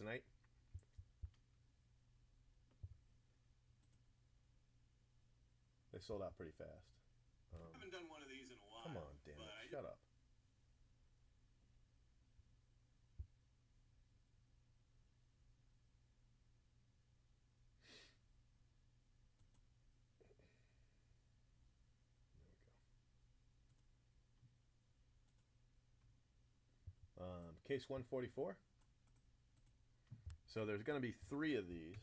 tonight. They sold out pretty fast. I haven't done one of these in a while. Come on, damn it. Shut up. Case 144. So there's going to be 3 of these,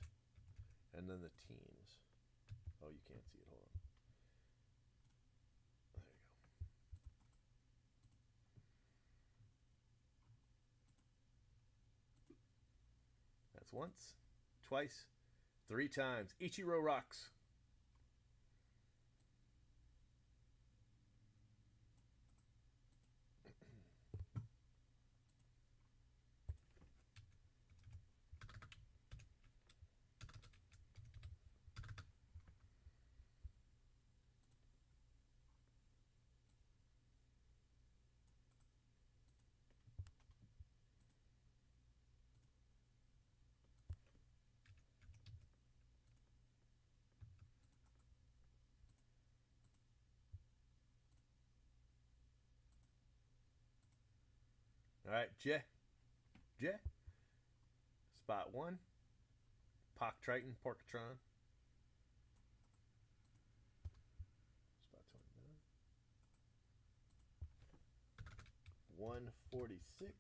and then the teams. Oh, you can't see it. Hold on. There you go. That's once, twice, 3 times. Ichiro rocks. All right, J. Spot 1. Pock Triton, Porkatron. Spot 29. 146.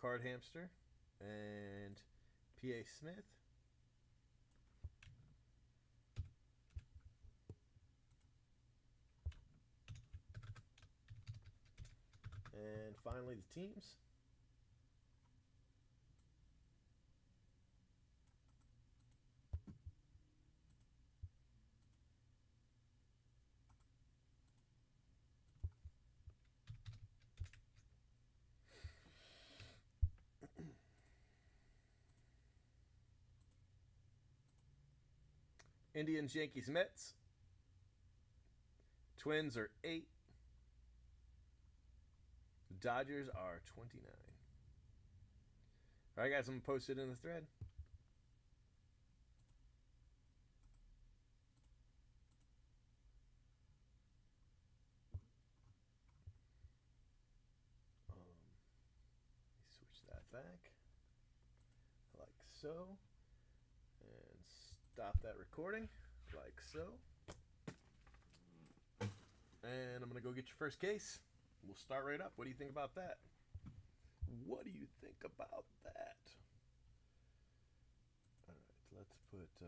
Card Hamster and P.A. Smith. And finally the teams. Indians, Yankees, Mets. Twins are 8. The Dodgers are 29. All right, guys, I'm going to post it in the thread. Switch that back like so. And stop that recording like so. And I'm going to go get your first case. We'll start right up. What do you think about that? What do you think about that? All right, let's put this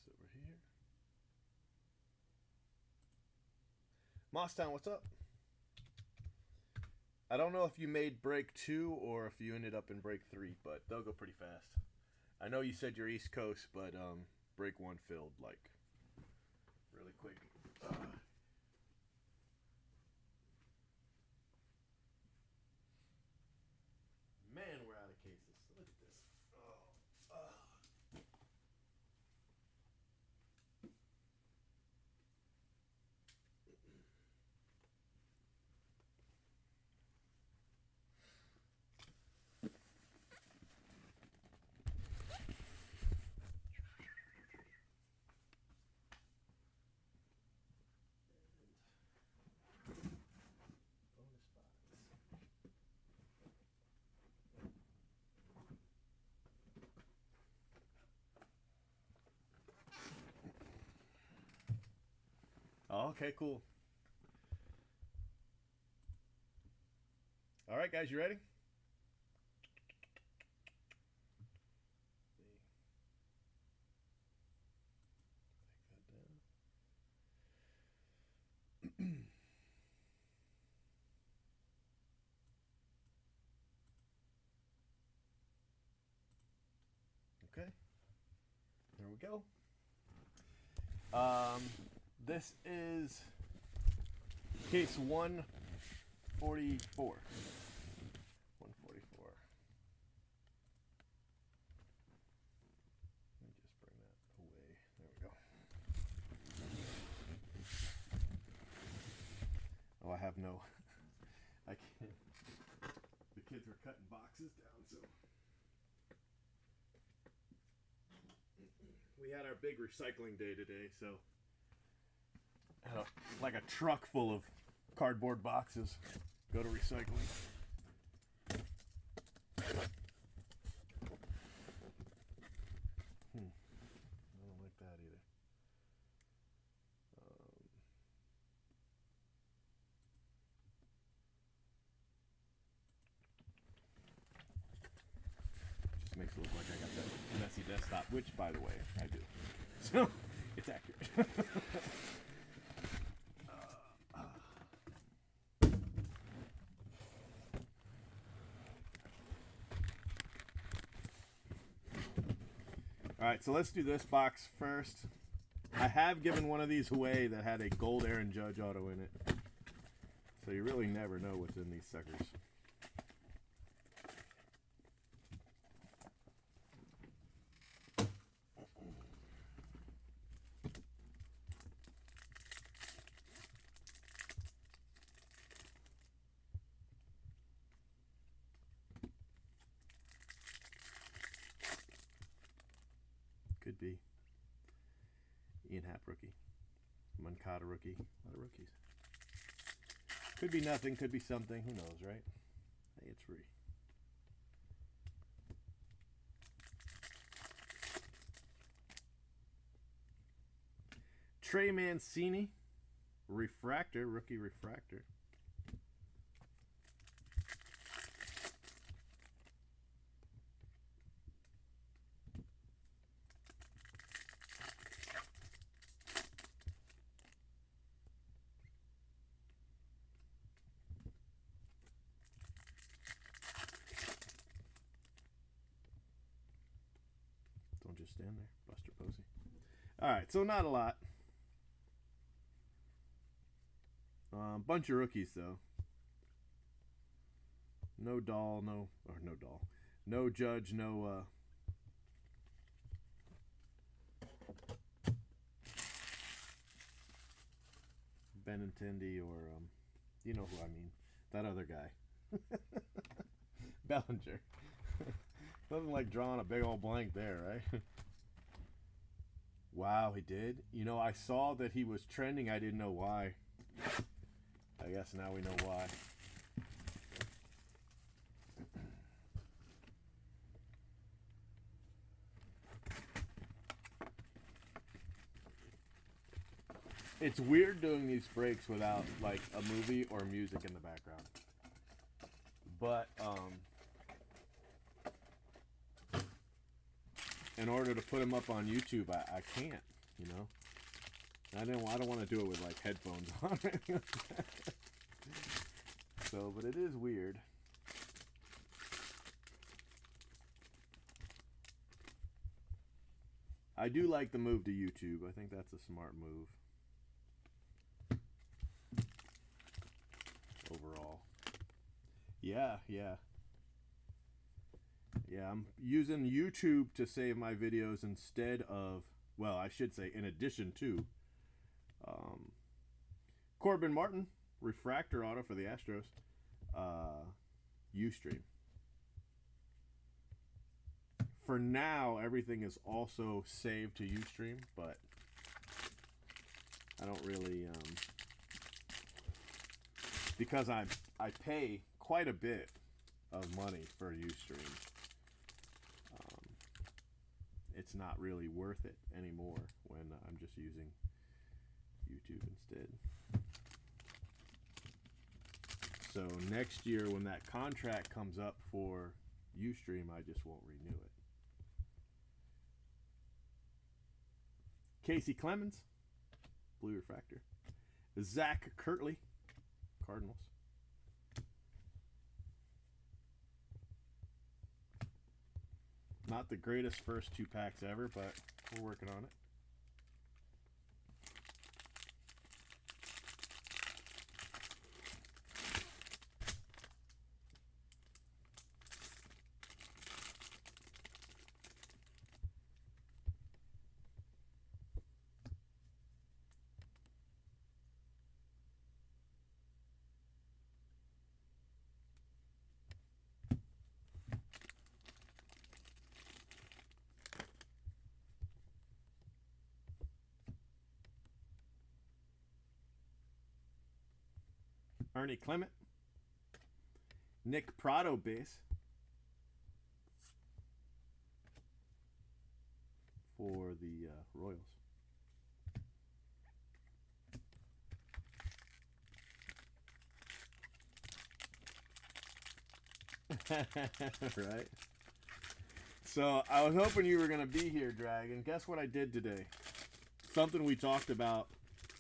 over here. Mosstown, what's up? I don't know if you made break 2 or if you ended up in break 3, but they'll go pretty fast. I know you said you're East Coast, but break 1 filled like really quick. Man, we're out of cases. Look at this. Oh, okay, cool. All right, guys, you ready? Okay, there we go. This is case 144. 144. Let me just bring that away. There we go. Oh, I have no. I can't. The kids were cutting boxes down, so. We had our big recycling day today, so had like a truck full of cardboard boxes go to recycling. I don't like that either. Just makes it look like I got that messy desktop, which, by the way, I do. So, it's accurate. Alright, so let's do this box first. I have given one of these away that had a gold Aaron Judge auto in it. So you really never know what's in these suckers. Could be Ian Happ rookie, Moncada rookie, a lot of rookies. Could be nothing, could be something, who knows, right? Hey, it's free. Trey Mancini, refractor, rookie refractor. Don't just stand there, Buster Posey. Alright, so not a lot. Bunch of rookies, though. No Dahl, no Judge, no, Benintendi, or, you know who I mean. That other guy. Bellinger. Doesn't like drawing a big old blank there, right? Wow, he did? You know, I saw that he was trending. I didn't know why. I guess now we know why. It's weird doing these breaks without like a movie or music in the background. But in order to put them up on YouTube, I can't, you know. I don't want to do it with like headphones on. So, but it is weird. I do like the move to YouTube. I think that's a smart move. Overall. Yeah. Yeah, I'm using YouTube to save my videos instead of, well, I should say in addition to, Corbin Martin, refractor auto for the Astros, Ustream. For now, everything is also saved to Ustream, but I don't really, because I pay quite a bit of money for Ustream. It's not really worth it anymore when I'm just using YouTube instead. So next year when that contract comes up for Ustream, I just won't renew it. Casey Clemens, blue refractor. Zach Kirtley, Cardinals. Not the greatest first 2 packs ever, but we're working on it. Ernie Clement, Nick Prado base for the Royals. Right? So I was hoping you were going to be here, Dragon. Guess what I did today? Something we talked about,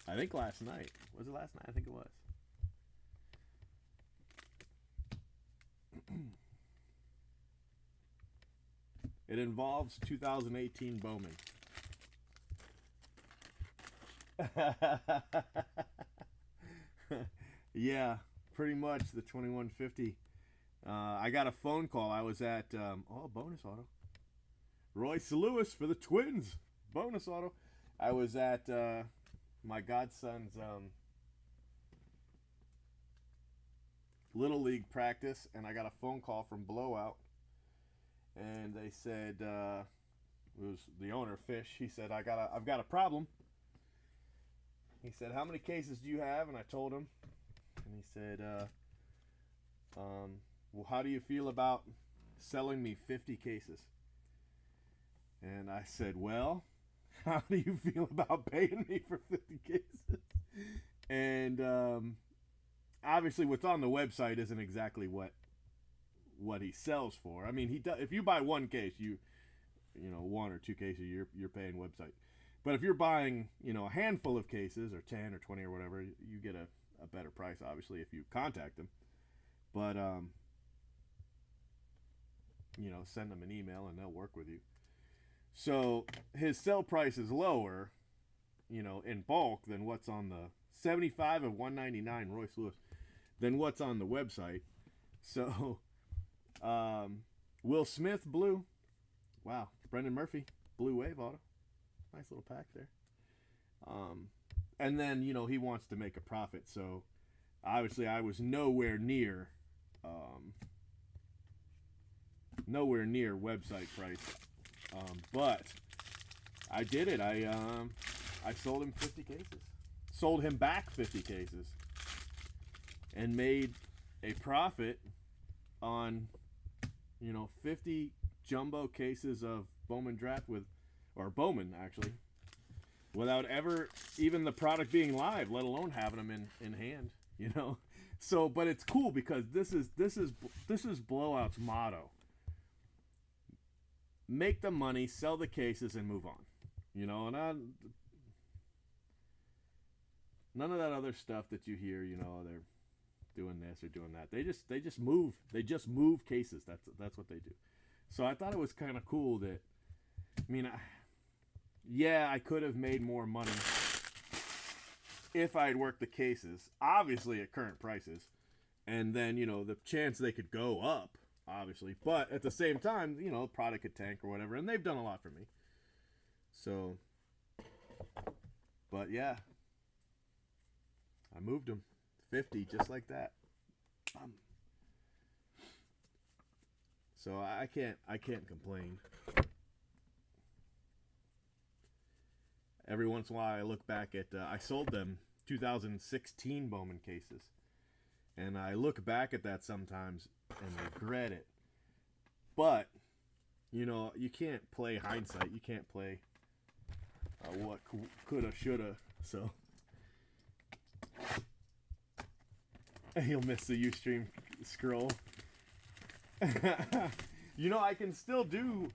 I think last night. Was it last night? I think it was. It involves 2018 Bowman. Yeah, pretty much the 2150. I got a phone call. I was at, bonus auto. Royce Lewis for the Twins. Bonus auto. I was at my godson's Little League practice, and I got a phone call from Blowout. And they said, it was the owner, Fish. He said, I've got a problem. He said, how many cases do you have? And I told him. And he said, well, how do you feel about selling me 50 cases? And I said, well, how do you feel about paying me for 50 cases? And obviously what's on the website isn't exactly what he sells for. I mean, he does, if you buy one case, you know, 1 or 2 cases, you're paying website. But if you're buying, you know, a handful of cases, or 10 or 20 or whatever, you get a better price, obviously, if you contact them. But you know, send them an email and they'll work with you. So his sell price is lower, you know, in bulk than what's on the 75 of 199 Royce Lewis, than what's on the website. So Will Smith blue. Wow. Brendan Murphy blue wave auto. Nice little pack there. And then, you know, he wants to make a profit, so obviously I was nowhere near website price. But I did it. I sold him 50 cases. Sold him back 50 cases. And made a profit on, you know, 50 jumbo cases of Bowman draft Bowman actually, without ever even the product being live, let alone having them in hand, you know. So, but it's cool because this is Blowout's motto. Make the money, sell the cases, and move on. You know, and none of that other stuff that you hear, you know, they're doing this or doing that. They just move cases. That's what they do. So I thought it was kind of cool that, I mean, I could have made more money if I had worked the cases, obviously at current prices, and then, you know, the chance they could go up, obviously, but at the same time, you know, product could tank or whatever, and they've done a lot for me. So, but yeah, I moved them 50 just like that. So I can't complain. Every once in a while I look back at, I sold them 2016 Bowman cases. And I look back at that sometimes and regret it. But, you know, you can't play hindsight. You can't play what coulda, shoulda. So, you'll miss the Ustream scroll. You know, I can still do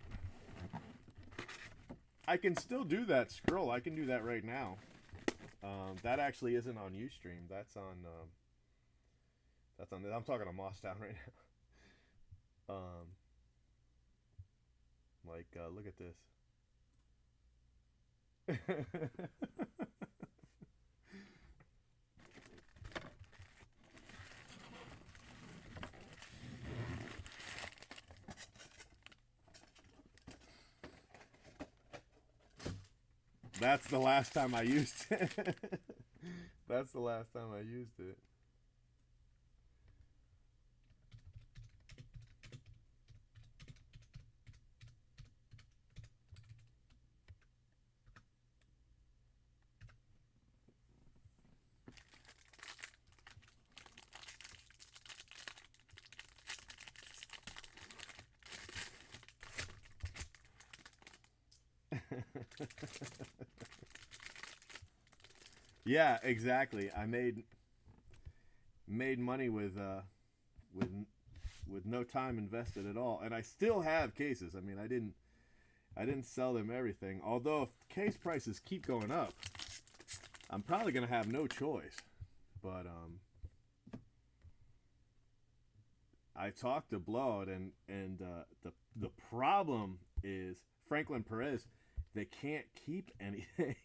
that scroll. I can do that right now. That actually isn't on Ustream. That's on. I'm talking on Mosstown right now. Look at this. That's the last time I used it. That's the last time I used it. Yeah, exactly. I made money with no time invested at all, and I still have cases. I mean, I didn't sell them everything. Although if case prices keep going up, I'm probably gonna have no choice. But I talked to Blowout, and the problem is Franklin Perez. They can't keep anything.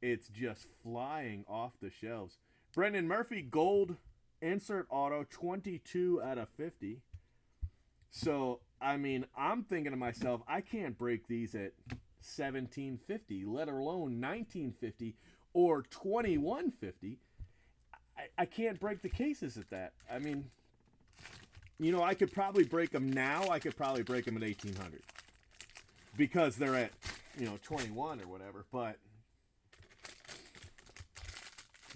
It's just flying off the shelves. Brendan Murphy, gold insert auto, 22 out of 50. So, I mean, I'm thinking to myself, I can't break these at 1750, let alone 1950 or 2150. I can't break the cases at that. I mean, you know, I could probably break them now. I could probably break them at 1800 because they're at, 21 or whatever. But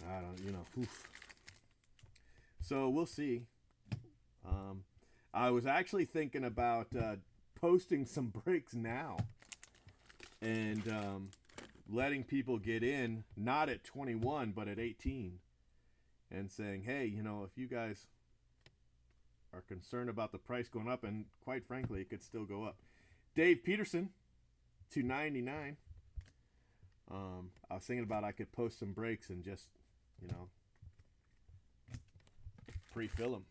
I don't, oof. So we'll see. I was actually thinking about posting some breaks now and letting people get in, not at 21, but at 18, and saying, hey, if you guys are concerned about the price going up, and quite frankly, it could still go up. Dave Peterson, $2.99. I was thinking about I could post some breaks and just, pre-fill them.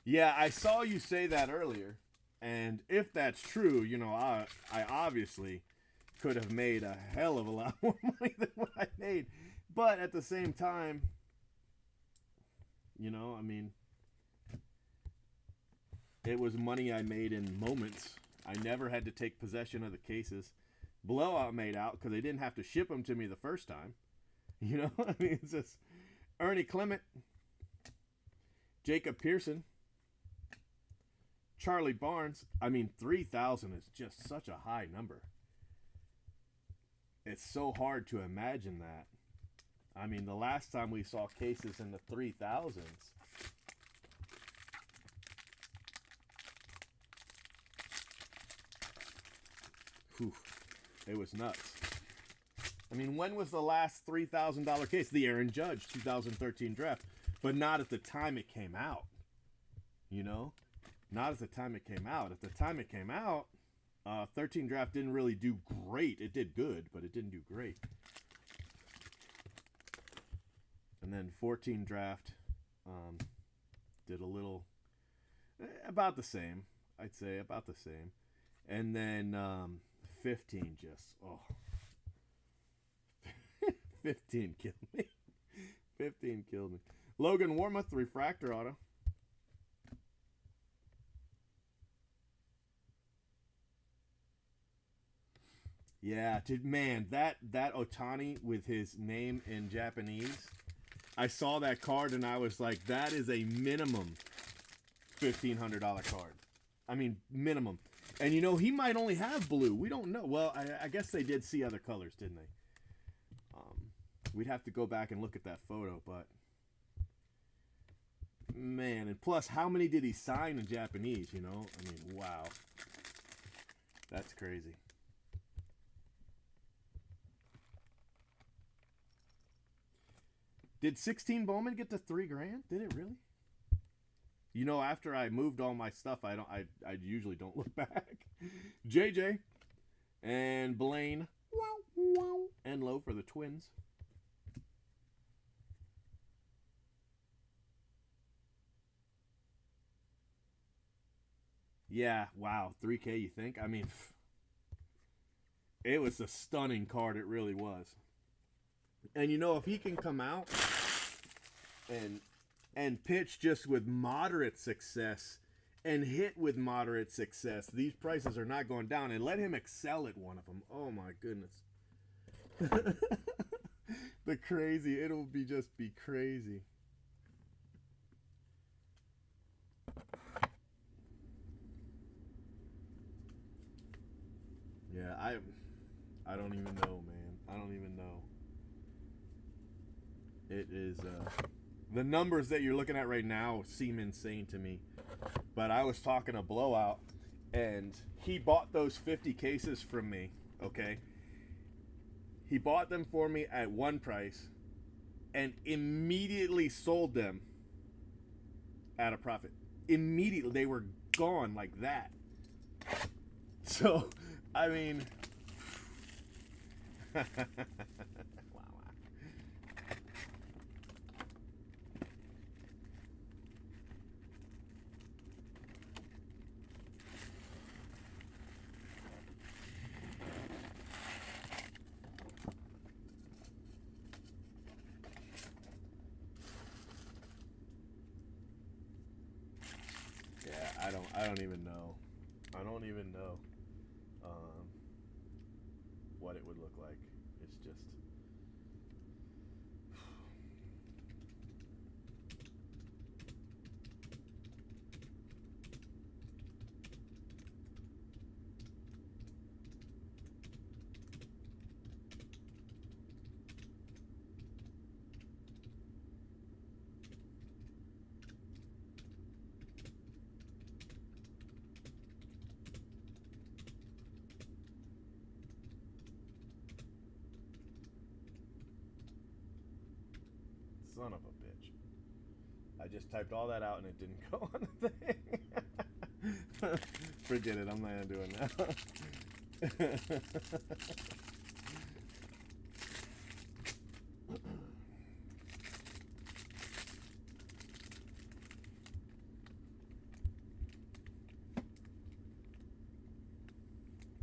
Yeah, I saw you say that earlier, and if that's true, I obviously could have made a hell of a lot more money than what I made. But at the same time, I mean, it was money I made in moments. I never had to take possession of the cases. Blowout made out because they didn't have to ship them to me the first time. I mean, it's just Ernie Clement, Jacob Pearson, Charlie Barnes. I mean, 3,000 is just such a high number. It's so hard to imagine that. I mean, the last time we saw cases in the 3,000s, it was nuts. I mean, when was the last $3,000 case? The Aaron Judge 2013 draft, but not at the time it came out. Not at the time it came out. At the time it came out, 13 draft didn't really do great. It did good, but it didn't do great. And then 14 draft did a little, about the same. I'd say about the same. And then 15 just, 15 killed me. 15 killed me. Logan Warmoth, refractor auto. Yeah, man, that Otani with his name in Japanese, I saw that card and I was like, that is a minimum $1,500 card. I mean, minimum. And he might only have blue. We don't know. Well, I guess they did see other colors, didn't they? We'd have to go back and look at that photo, but man, and plus, how many did he sign in Japanese? I mean, wow, that's crazy. Did 16 Bowman get to $3,000? Did it really? You know, after I moved all my stuff, I usually don't look back. JJ and Blaine and Low for the Twins. Yeah, wow, 3K. You think? I mean, it was a stunning card. It really was. And you know, if he can come out and pitch just with moderate success and hit with moderate success, these prices are not going down. And let him excel at one of them. Oh my goodness. The crazy, it'll be just be crazy. Yeah, I don't even know, man. I don't even know. It is the numbers that you're looking at right now seem insane to me. But I was talking to Blowout, and he bought those 50 cases from me, okay? He bought them for me at one price and immediately sold them at a profit. Immediately. They were gone like that. So, I mean... I don't even know. I don't even know what it would look like. It's just... Son of a bitch. I just typed all that out and it didn't go on the thing. Forget it, I'm not gonna do it now.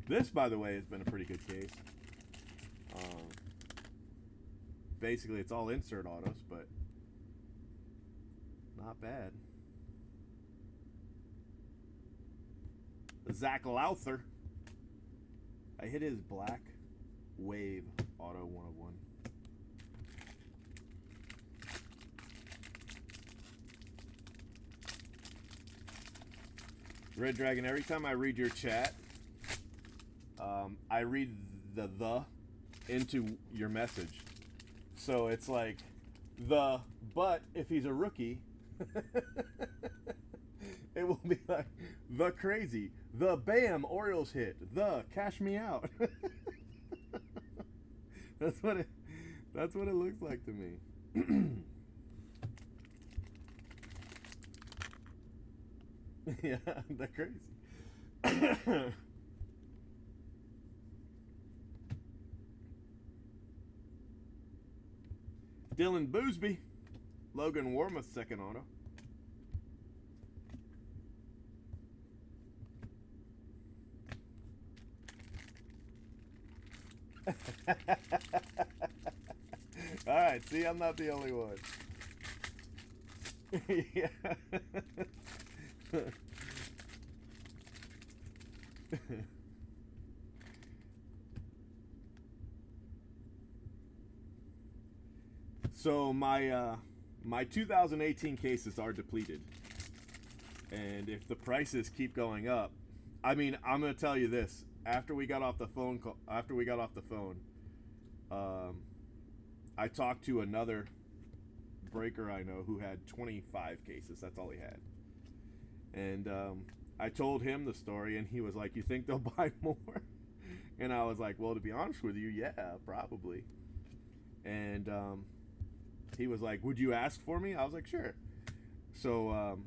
This, by the way, has been a pretty good case. Basically, it's all insert autos, but not bad. Zach Lowther. I hit his black wave auto 101. Red Dragon, every time I read your chat, I read the into your message. So it's like but if he's a rookie, it will be like the crazy, the bam Orioles hit, the cash me out. That's what it looks like to me. Yeah, the crazy. Dylan Boosby, Logan Warmoth second auto. All right, see, I'm not the only one. Yeah. So my 2018 cases are depleted, and if the prices keep going up, I mean, I'm gonna tell you this: after we got off the phone, I talked to another breaker I know who had 25 cases. That's all he had, and I told him the story, and he was like, "You think they'll buy more?" And I was like, "Well, to be honest with you, yeah, probably." And he was like, "Would you ask for me?" I was like, "Sure." So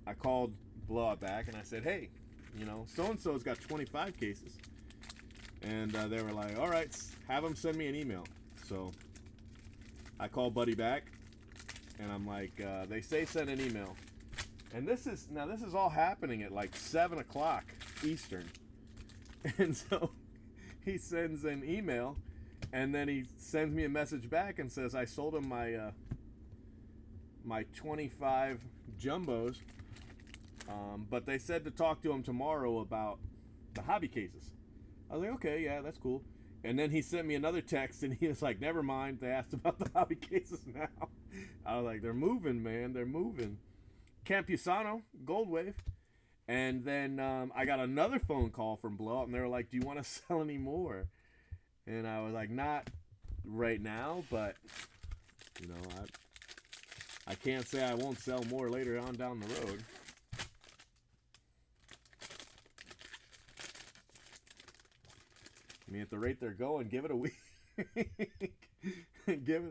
I called Blowout back and I said, hey, you know, so-and-so's got 25 cases. And they were like, all right, have them send me an email. So I called Buddy back and I'm like, they say send an email. And this is all happening at like 7 o'clock Eastern. And so he sends an email and then he sends me a message back and says, I sold him my 25 jumbos. But they said to talk to him tomorrow about the hobby cases. I was like, okay, yeah, that's cool. And then he sent me another text and he was like, never mind, they asked about the hobby cases now. I was like, they're moving, man, they're moving. Campusano, Gold Wave. And then I got another phone call from Blowout and they were like, do you want to sell any more? And I was like, not right now, but you know, I can't say I won't sell more later on down the road. I mean, at the rate they're going, give it a week. give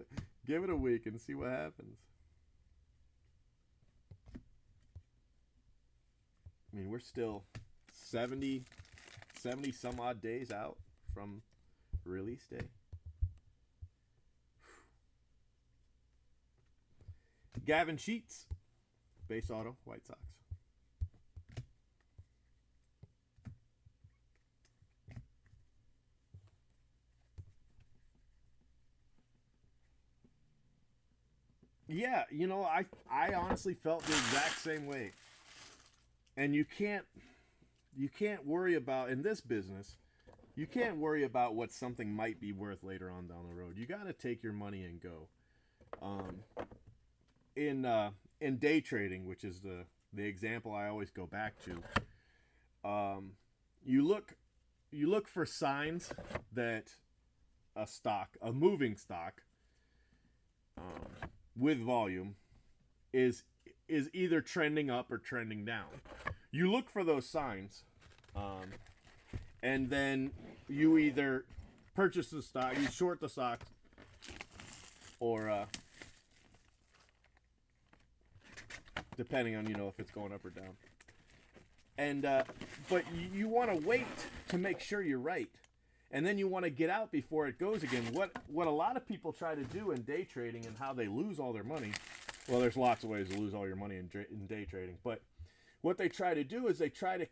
it a week and see what happens. I mean, we're still 70 some odd days out from release day. Gavin Sheets, base auto, White Sox. Yeah, you know, I honestly felt the exact same way. And you can't worry about, in this business, you can't worry about what something might be worth later on down the road. You got to take your money and go. In day trading, which is the example I always go back to, you look for signs that a moving stock, with volume is either trending up or trending down. You look for those signs, and then you either purchase the stock, you short the stock, or depending on, you know, if it's going up or down. And but you want to wait to make sure you're right. And then you want to get out before it goes again. What a lot of people try to do in day trading and how they lose all their money. Well, there's lots of ways to lose all your money in day trading. But what they try to do is they try to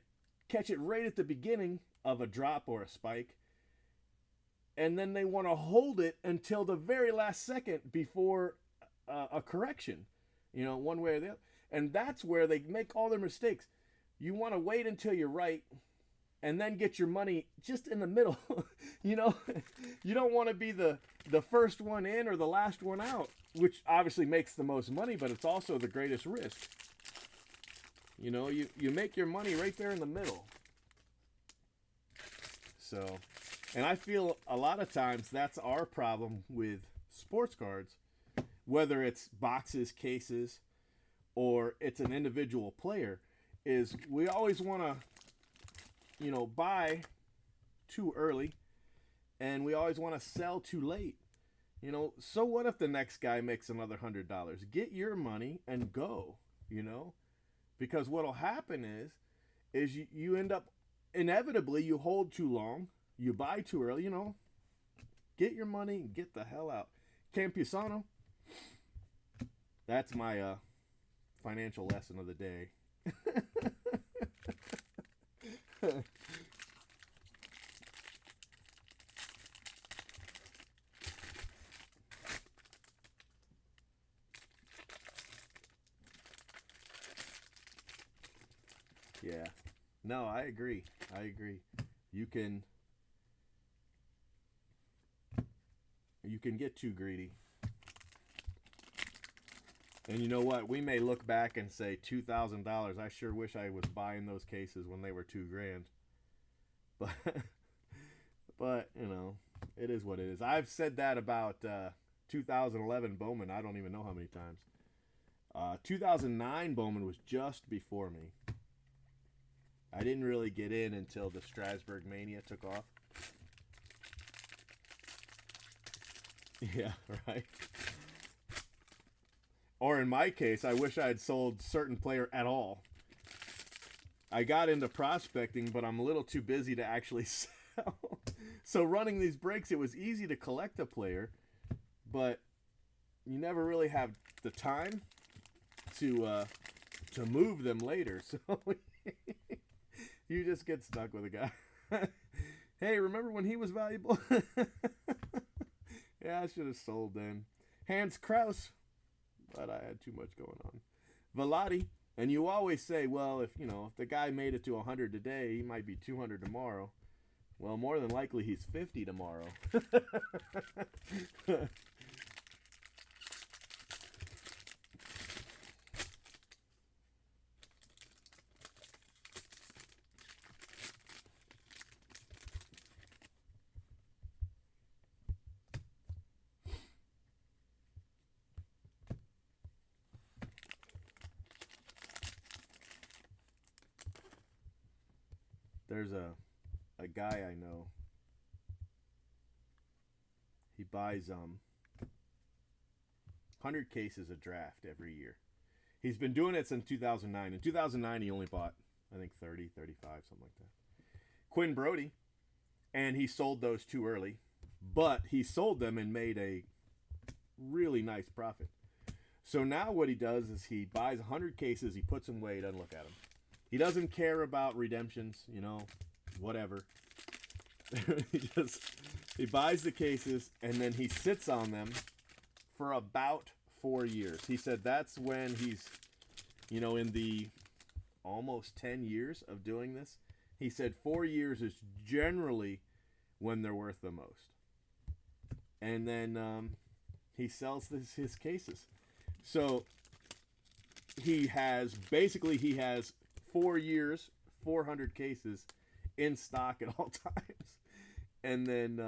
catch it right at the beginning of a drop or a spike. And then they want to hold it until the very last second before a correction. You know, one way or the other. And that's where they make all their mistakes. You want to wait until you're right. And then get your money just in the middle. You know, you don't want to be the first one in or the last one out, which obviously makes the most money, but it's also the greatest risk. You know, you make your money right there in the middle. So, and I feel a lot of times that's our problem with sports cards, whether it's boxes, cases, or it's an individual player, is we always want to, you know, buy too early and we always want to sell too late. You know, so what if the next guy makes another $100? Get your money and go, you know, because what'll happen is you end up, inevitably you hold too long, you buy too early, you know, get your money and get the hell out. Campusano, that's my financial lesson of the day. Yeah. No, I agree. You can get too greedy. And you know what? We may look back and say $2,000. I sure wish I was buying those cases when they were $2,000. But you know, it is what it is. I've said that about 2011 Bowman. I don't even know how many times. 2009 Bowman was just before me. I didn't really get in until the Strasburg Mania took off. Yeah, right. Or in my case, I wish I had sold certain player at all. I got into prospecting, but I'm a little too busy to actually sell. So running these breaks, it was easy to collect a player, but you never really have the time to move them later. So you just get stuck with a guy. Hey, remember when he was valuable? Yeah, I should have sold then. Hans Kraus, but I had too much going on. Velati, and you always say, well, if the guy made it to 100 today, he might be 200 tomorrow. Well, more than likely he's 50 tomorrow. There's a guy I know. He buys 100 cases of draft every year. He's been doing it since 2009. In 2009, he only bought, I think, 30, 35, something like that. Quinn Brody, and he sold those too early, but he sold them and made a really nice profit. So now what he does is he buys 100 cases, he puts them away, he doesn't look at them. He doesn't care about redemptions, whatever. He buys the cases and then he sits on them for about 4 years. He said that's when he's, in the almost 10 years of doing this, he said 4 years is generally when they're worth the most. And then he sells his cases. So he has 4 years, 400 cases in stock at all times. And then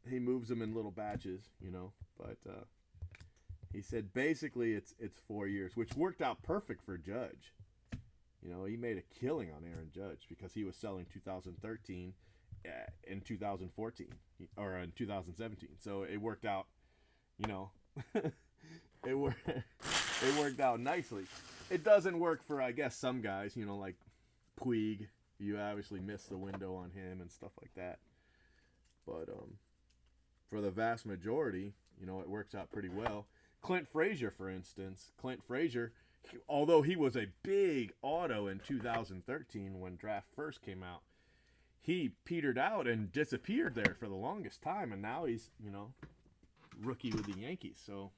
he moves them in little batches, But he said basically it's 4 years, which worked out perfect for Judge. He made a killing on Aaron Judge because he was selling 2013 in 2014 or in 2017. So it worked out, it worked out nicely. It doesn't work for, I guess, some guys, like Puig. You obviously missed the window on him and stuff like that. But for the vast majority, it works out pretty well. Clint Frazier, for instance. Clint Frazier, although he was a big auto in 2013 when draft first came out, he petered out and disappeared there for the longest time. And now he's, rookie with the Yankees. So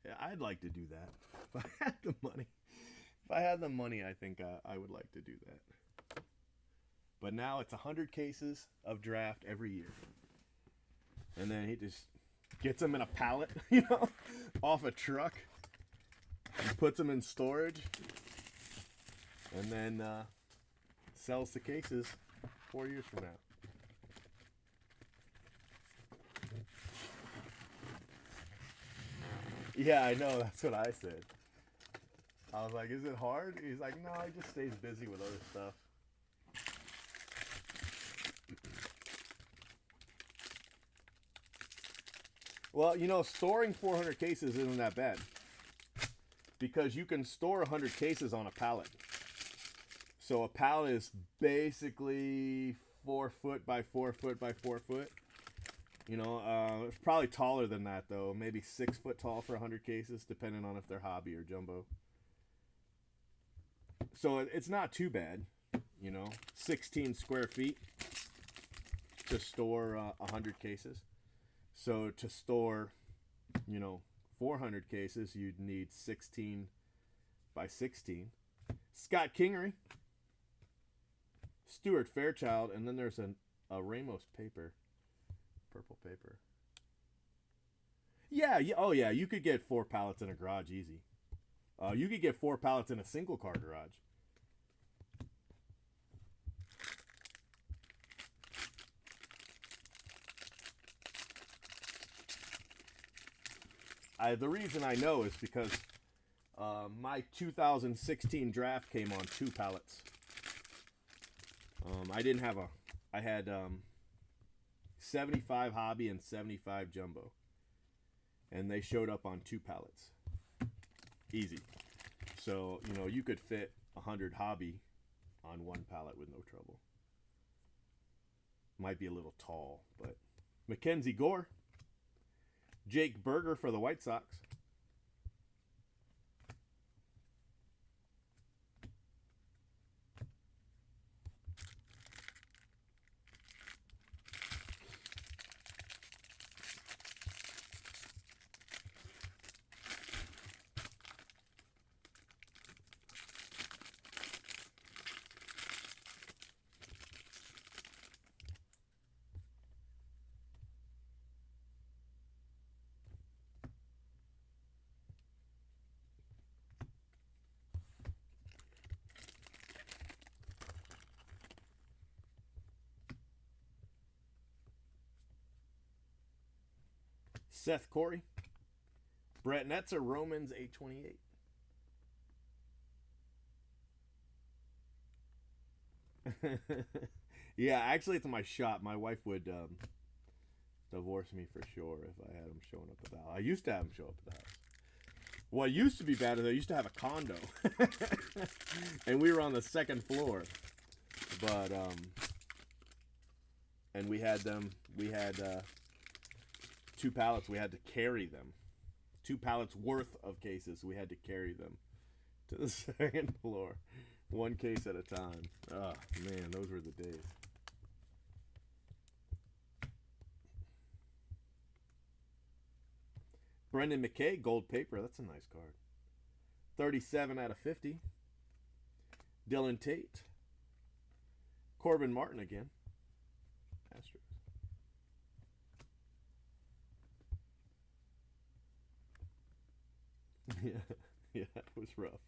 yeah, I'd like to do that. If I had the money, I think I would like to do that. But now it's 100 cases of draft every year. And then he just gets them in a pallet, off a truck. And puts them in storage. And then sells the cases 4 years from now. Yeah, I know. That's what I said. I was like, is it hard? He's like, no, he just stays busy with other stuff. Well, storing 400 cases isn't that bad. Because you can store 100 cases on a pallet. So a pallet is basically 4 foot by 4 foot by 4 foot. It's probably taller than that, though. Maybe 6 foot tall for 100 cases, depending on if they're hobby or jumbo. So it's not too bad, 16 square feet to store 100 cases. So to store, 400 cases, you'd need 16 by 16. Scott Kingery, Stuart Fairchild, and then there's a Ramos paper. Purple paper. Yeah, oh yeah, you could get 4 pallets in a garage easy. You could get 4 pallets in a single car garage. The reason I know is because my 2016 draft came on 2 pallets. I didn't have I had 75 hobby and 75 jumbo. And they showed up on 2 pallets. Easy. So, you know, you could fit 100 hobby on 1 pallet with no trouble. Might be a little tall, but Mackenzie Gore. Jake Berger for the White Sox. Seth Corey. Brett Netzer, Romans 828. Yeah, actually it's my shop. My wife would divorce me for sure if I had him showing up at the house. I used to have him show up at the house. What used to be bad is I used to have a condo. And we were on the 2nd floor. But and we had 2 pallets. We had to carry them. 2 pallets worth of cases. We had to carry them to the 2nd floor. 1 case at a time. Oh, man, those were the days. Brendan McKay, gold paper. That's a nice card. 37 out of 50. Dylan Tate. Corbin Martin again. Astros. Yeah, it was rough.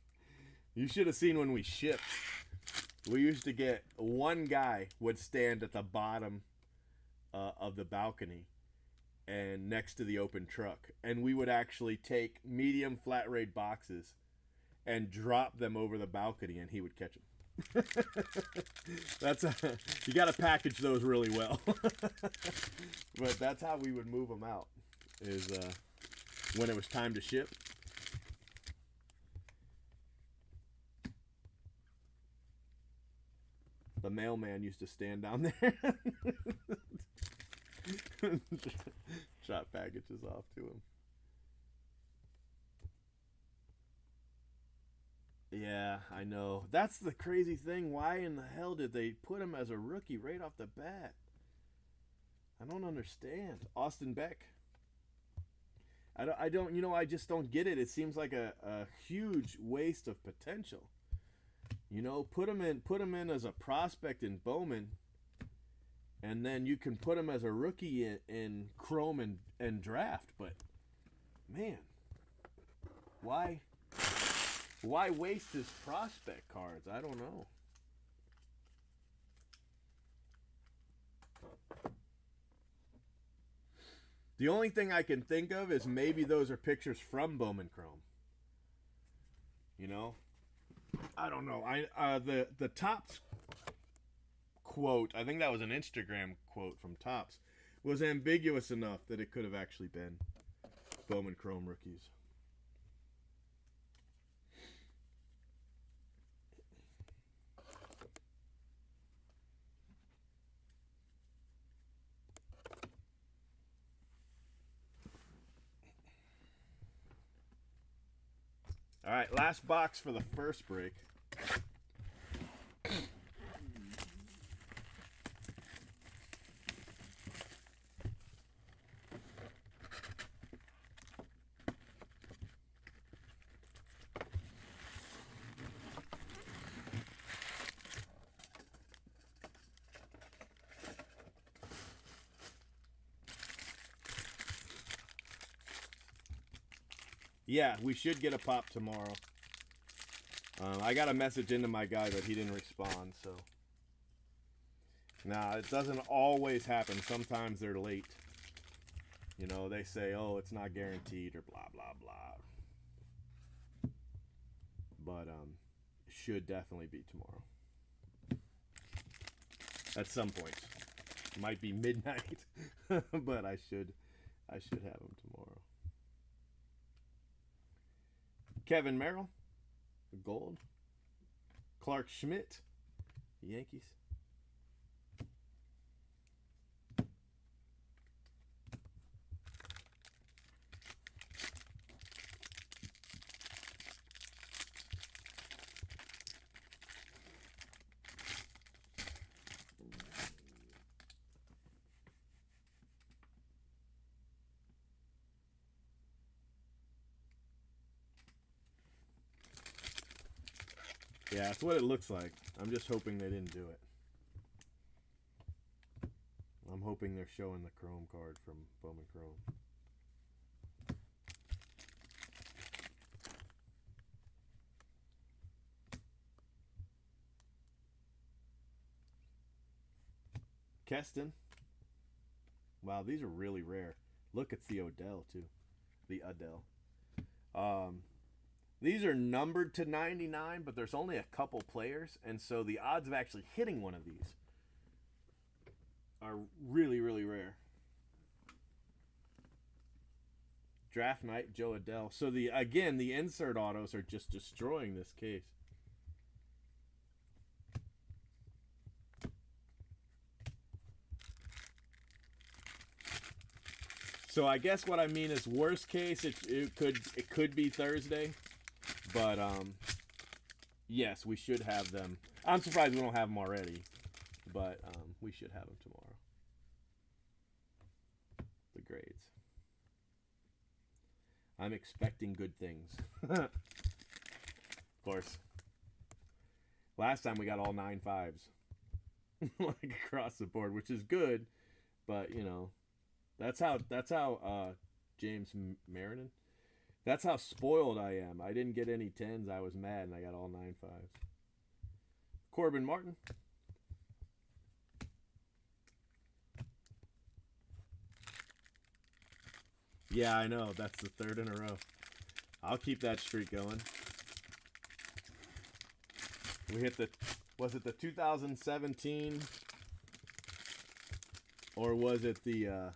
You should have seen when we shipped. We used to get one guy would stand at the bottom of the balcony and next to the open truck, and we would actually take medium flat rate boxes and drop them over the balcony, and he would catch them. You got to package those really well. But that's how we would move them out. Is when it was time to ship. The mailman used to stand down there. Drop packages off to him. Yeah, I know. That's the crazy thing. Why in the hell did they put him as a rookie right off the bat? I don't understand. Austin Beck. I don't, you know, I just don't get it. It seems like a huge waste of potential. You know, put him in as a prospect in Bowman, and then you can put him as a rookie in Chrome and draft. But man, why waste his prospect cards? I don't know. The only thing I can think of is maybe those are pictures from Bowman Chrome. You know, I don't know. The Topps quote, I think that was an Instagram quote from Topps, was ambiguous enough that it could have actually been Bowman Chrome rookies. All right, last box for the first break. Yeah, we should get a pop tomorrow. I got a message into my guy that he didn't respond, so. Nah, it doesn't always happen. Sometimes they're late. You know, they say, oh, it's not guaranteed or blah, blah, blah. But should definitely be tomorrow. At some point. Might be midnight, but I should have him tomorrow. Kevin Merrill, the gold. Clark Schmidt, the Yankees. Yeah, that's what it looks like. I'm just hoping they didn't do it. I'm hoping they're showing the Chrome card from Bowman Chrome. Keston. Wow, these are really rare. Look, it's the Odell too. The Adele. These are numbered to 99, but there's only a couple players, and so the odds of actually hitting one of these are really, really rare. Draft night, Joe Adele. So the insert autos are just destroying this case. So I guess what I mean is worst case it could be Thursday, but yes, we should have them. I'm surprised we don't have them already, but we should have them tomorrow. The grades. I'm expecting good things. Of course. Last time we got all 9 5s, like across the board, which is good, but you know. That's how James Marinan. That's how spoiled I am. I didn't get any 10s. I was mad, and I got all 9 5s. Corbin Martin. Yeah, I know. That's the 3rd in a row. I'll keep that streak going. We hit was it the 2017, or was it the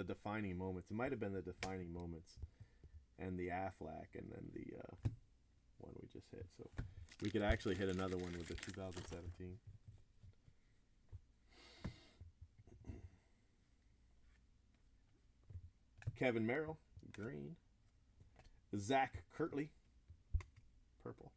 defining moments? It might have been the defining moments and the Aflac, and then the one we just hit. So we could actually hit another one with the 2017. Kevin Merrill, green. Zach Kirtley, purple.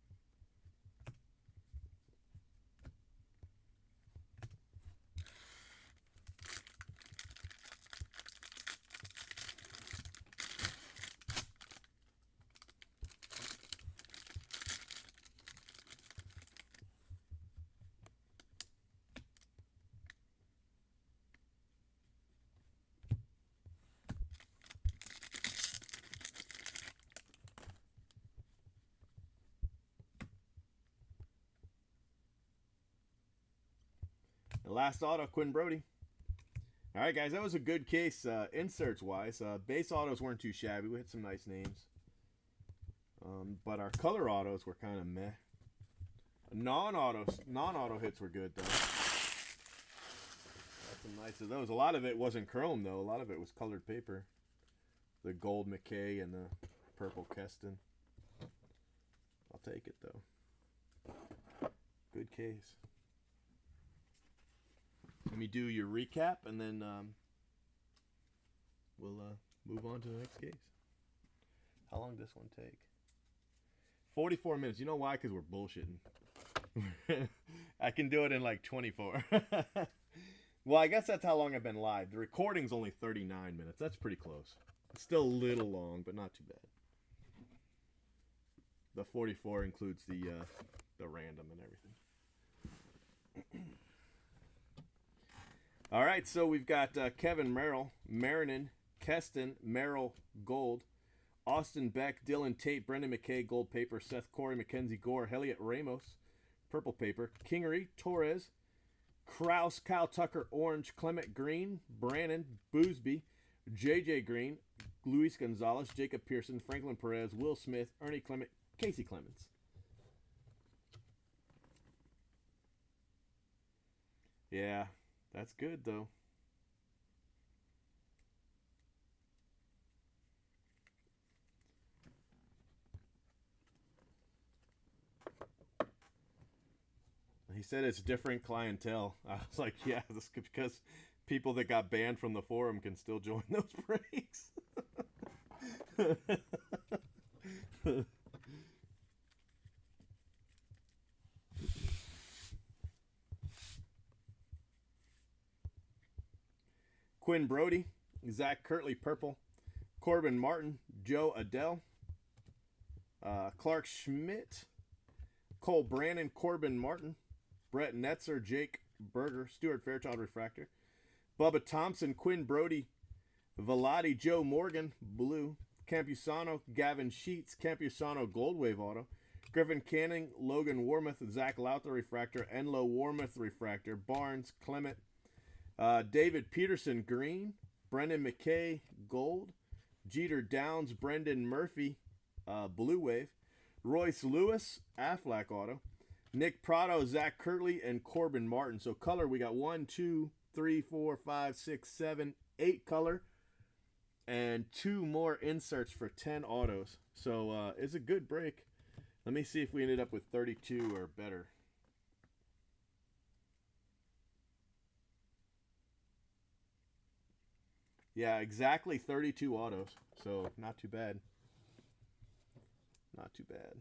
The last auto, Quinn Brody. All right, guys, that was a good case inserts-wise. Base autos weren't too shabby. We hit some nice names. But our color autos were kind of meh. Non-auto hits were good, though. Got some nice of those. A lot of it wasn't chrome, though. A lot of it was colored paper. The gold McKay and the purple Keston. I'll take it, though. Good case. Let me do your recap, and then we'll move on to the next case. How long does this one take? 44 minutes. You know why? Because we're bullshitting. I can do it in like 24. Well, I guess that's how long I've been live. The recording's only 39 minutes. That's pretty close. It's still a little long, but not too bad. The 44 includes the random and everything. All right, so we've got Kevin Merrill, Marinan, Keston, Merrill, gold, Austin Beck, Dylan Tate, Brendan McKay, gold paper, Seth Corey, Mackenzie Gore, Elliot Ramos, purple paper, Kingery, Torres, Kraus, Kyle Tucker, orange, Clement Green, Brannon, Boosby, JJ Green, Luis Gonzalez, Jacob Pearson, Franklin Perez, Will Smith, Ernie Clement, Casey Clemens. Yeah. That's good though. He said it's different clientele. I was like, yeah, that's because people that got banned from the forum can still join those breaks. Quinn Brody, Zach Kirtley Purple, Corbin Martin, Joe Adele, Clark Schmidt, Cole Brannon, Corbin Martin, Brett Netzer, Jake Berger, Stuart Fairchild Refractor, Bubba Thompson, Quinn Brody, Velati, Joe Morgan, Blue, Campusano, Gavin Sheets, Campusano Gold Wave Auto, Griffin Canning, Logan Warmouth, Zach Lowther Refractor, Enlo Warmouth Refractor, Barnes, Clement, David Peterson Green, Brendan McKay Gold, Jeter Downs, Brendan Murphy Blue Wave, Royce Lewis Aflac Auto, Nick Prado, Zach Kirtley, and Corbin Martin. So color, we got 1, 2, 3, 4, 5, 6, 7, 8 color, and 2 more inserts for 10 autos. So it's a good break. Let me see if we ended up with 32 or better. Yeah, exactly 32 autos. So not too bad. Not too bad.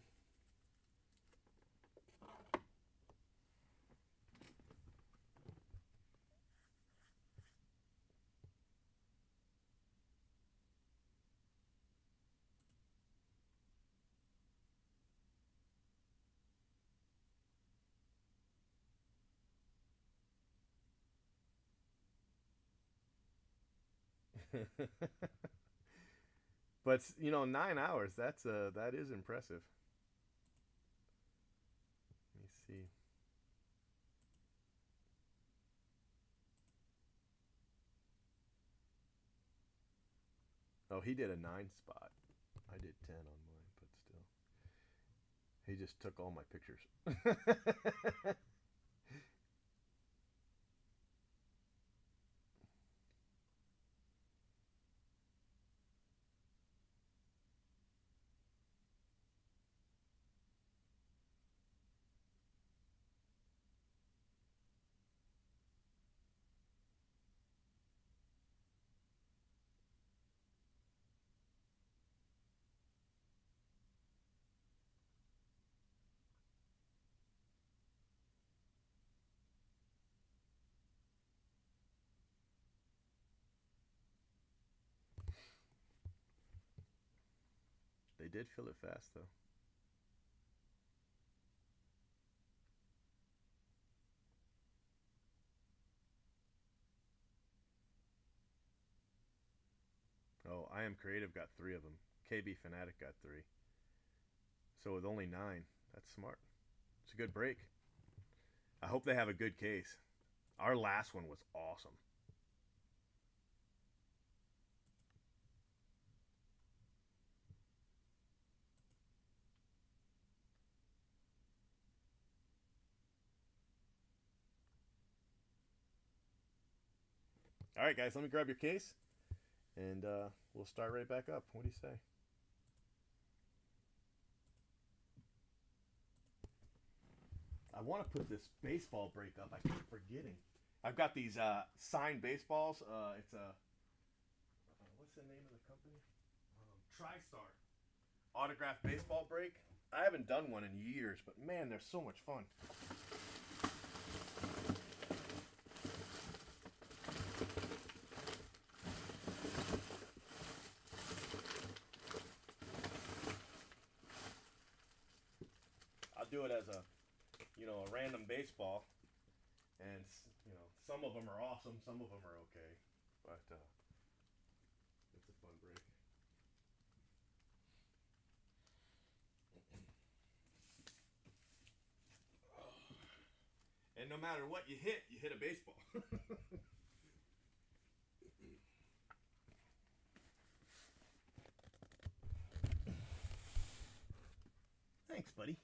But you know, 9 hours. That is impressive. Let me see. Oh, he did a 9 spot. I did 10 on mine, but still, he just took all my pictures. They did fill it fast though. Oh, I Am Creative got 3 of them. KB Fanatic got 3. So with only 9, that's smart. It's a good break. I hope they have a good case. Our last one was awesome. All right, guys, let me grab your case, and we'll start right back up. What do you say? I want to put this baseball break up. I keep forgetting. I've got these signed baseballs. It's a what's the name of the company? TriStar autographed baseball break. I haven't done one in years, but man, they're so much fun. I'll do it as a, you know, a random baseball, and you know, some of them are awesome, some of them are okay, but it's a fun break. And no matter what you hit a baseball. Thanks, buddy.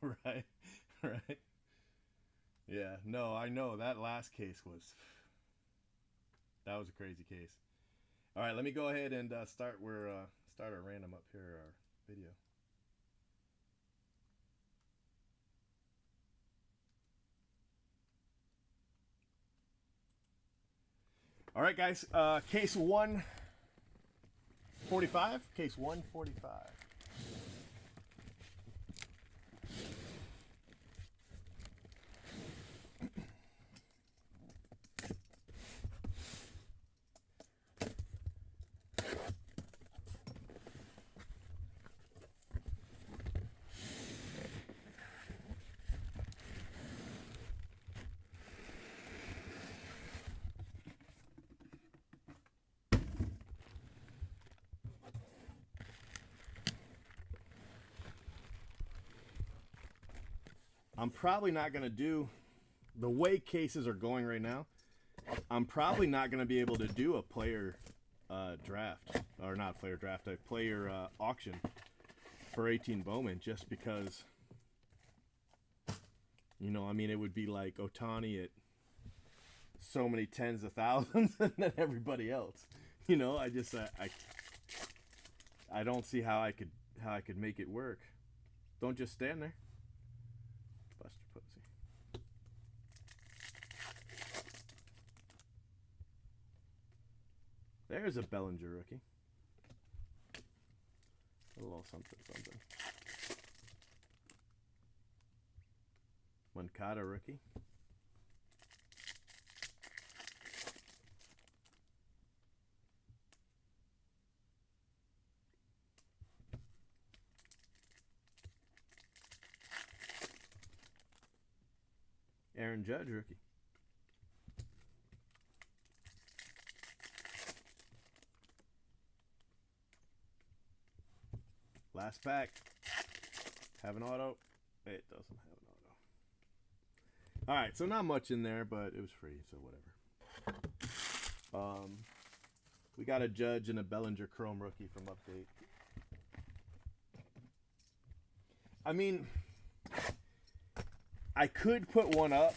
Right, right. Yeah, no, I know that last case that was a crazy case. All right, let me go ahead and start our random up here, our video. All right, guys, case 145, case 145. I'm probably not going to do, the way cases are going right now, I'm probably not going to be able to do a player draft, or not player draft, a player auction for 18 Bowman, just because, you know, I mean, it would be like Otani at so many tens of thousands and then everybody else. You know, I just, I don't see how I could make it work. Don't just stand there. Buster Posey. There's a Bellinger rookie. A little something, something. Moncada rookie. Aaron Judge rookie. Last pack. Have an auto. It doesn't have an auto. Alright, so not much in there, but it was free, so whatever. We got a Judge and a Bellinger Chrome rookie from Update. I mean, I could put one up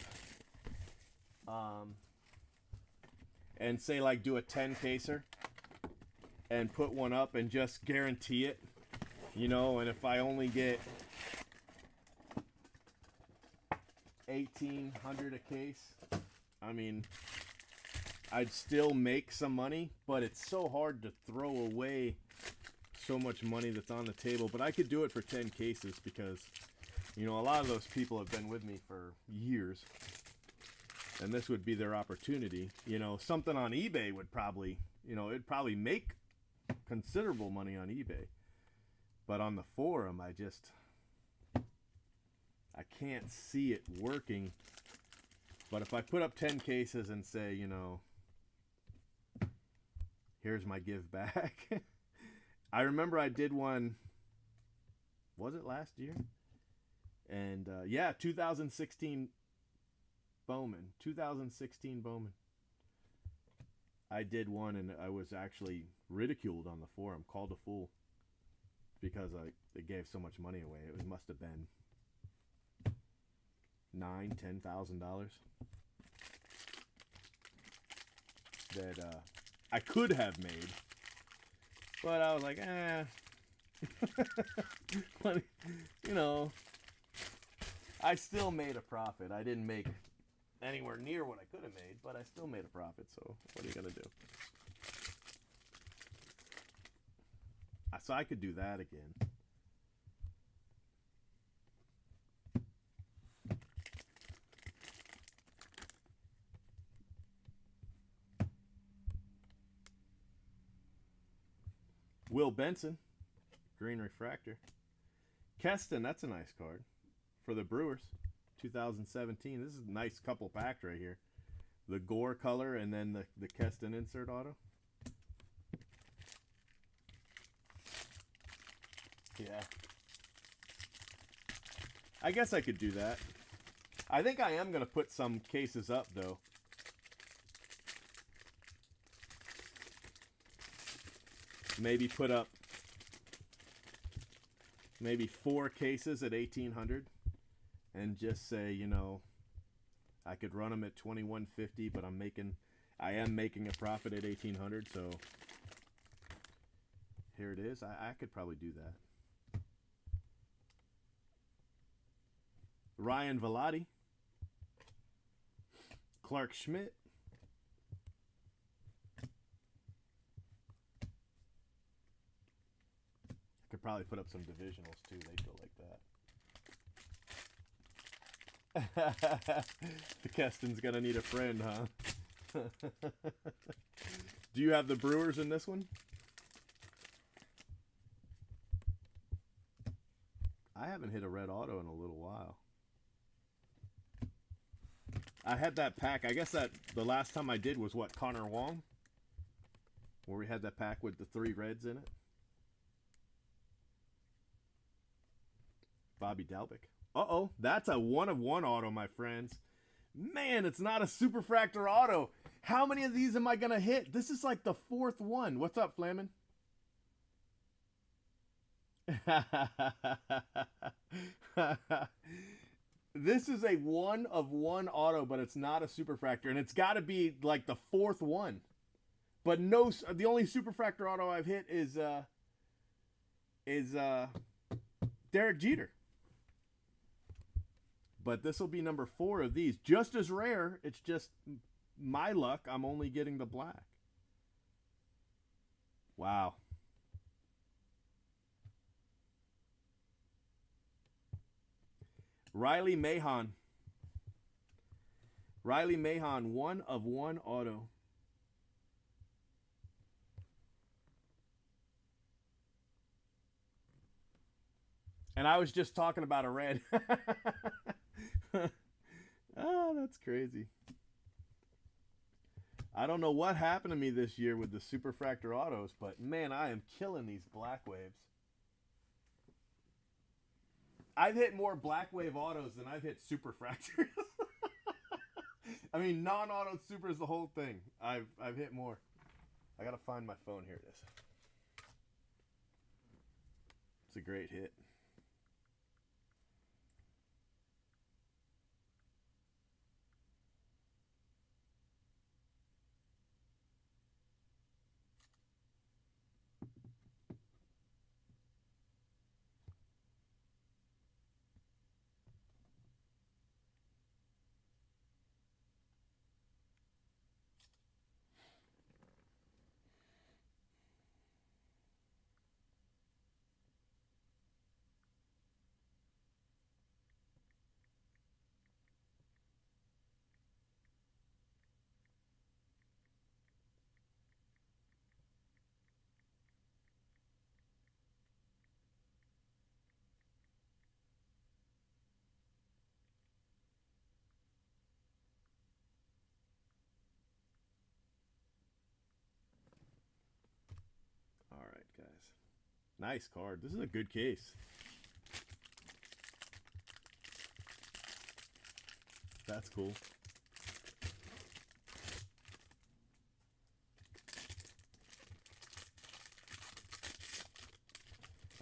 and say, like, do a 10 caser and put one up and just guarantee it, you know, and if I only get 1,800 a case, I mean, I'd still make some money, but it's so hard to throw away so much money that's on the table. But I could do it for 10 cases because, you know, a lot of those people have been with me for years, and this would be their opportunity. You know, something on eBay would probably, you know, it'd probably make considerable money on eBay. But on the forum, I can't see it working. But if I put up 10 cases and say, you know, here's my give back. I remember I did one, was it last year? And yeah, 2016 Bowman. 2016 Bowman. I did one and I was actually ridiculed on the forum, called a fool, because it gave so much money away. It must have been $9,000-$10,000 that I could have made, but I was like, but, you know, I still made a profit. I didn't make anywhere near what I could have made, but I still made a profit. So what are you gonna do? So I could do that again. Will Benson, green refractor. Keston, that's a nice card for the Brewers, 2017. This is a nice couple pack right here. The Gore color and then the Keston insert auto. Yeah. I guess I could do that. I think I am going to put some cases up, though. Maybe put up maybe 4 cases at 1,800. and just say, you know, I could run them at 2150, but I am making a profit at 1800, so here it is. I could probably do that. Ryan Velati, Clark Schmidt, I could probably put up some divisionals too. They go like that. The Keston's gonna need a friend, huh? Do you have the Brewers in this one? I haven't hit a red auto in a little while. I had that pack. I guess that the last time I did was what, Connor Wong? Where we had that pack with the 3 reds in it. Bobby Dalbec. Uh-oh, that's a 1/1 auto, my friends. Man, it's not a Superfractor auto. How many of these am I going to hit? This is like the 4th one. What's up, Flamin? This is a 1/1 auto, but it's not a Superfractor, and it's got to be like the 4th one. But no, the only Superfractor auto I've hit is Derek Jeter. But this will be number 4 of these. Just as rare. It's just my luck. I'm only getting the black. Wow. Riley Mahon. Riley Mahon, 1/1 auto. And I was just talking about a red. Oh, that's crazy. I don't know what happened to me this year with the Superfractor autos, but man, I am killing these black waves. I've hit more black wave autos than I've hit Superfractors. I mean, non-auto supers, the whole thing. I've hit more. I gotta find my phone. Here it is. It's a great hit. All right, guys. Nice card. This is a good case. That's cool.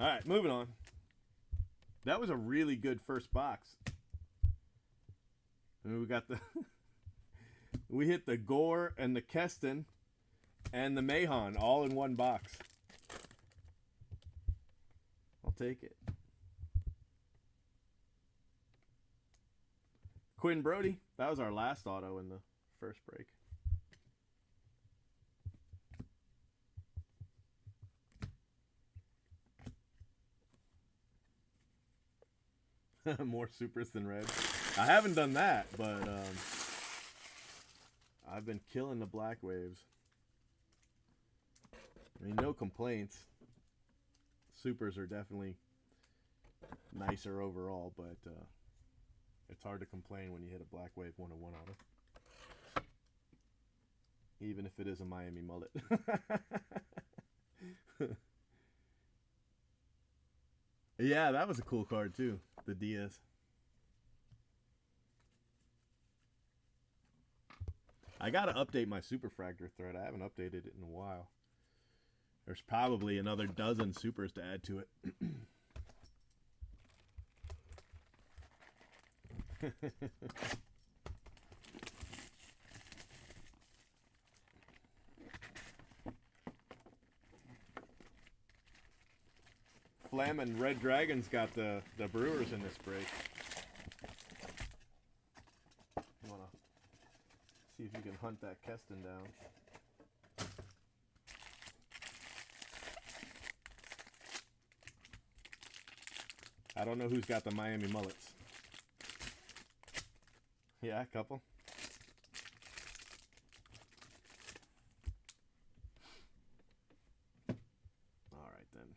All right, moving on. That was a really good first box. And we got the we hit the Gore and the Keston and the Mahon all in one box. I'll take it. Quinn Brody. That was our last auto in the first break. More supers than reds. I haven't done that, but I've been killing the black waves. I mean, no complaints. Supers are definitely nicer overall, but it's hard to complain when you hit a black wave 1/1 auto. Even if it is a Miami mullet. Yeah, that was a cool card too. The Diaz. I gotta update my Superfractor thread. I haven't updated it in a while. There's probably another dozen supers to add to it. Flamin' Red Dragon's got the Brewers in this break. You wanna see if you can hunt that Keston down. I don't know who's got the Miami Mullets. Yeah, a couple. All right then.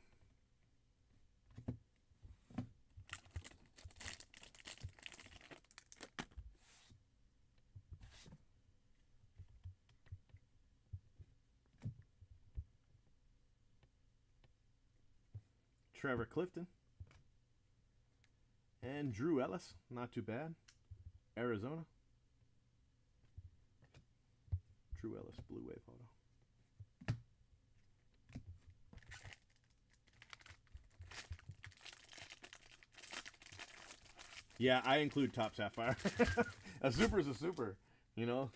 Trevor Clifton. And Drew Ellis, not too bad. Arizona. Drew Ellis, Blue Wave auto. Yeah, I include Top Sapphire. A super's a super, you know.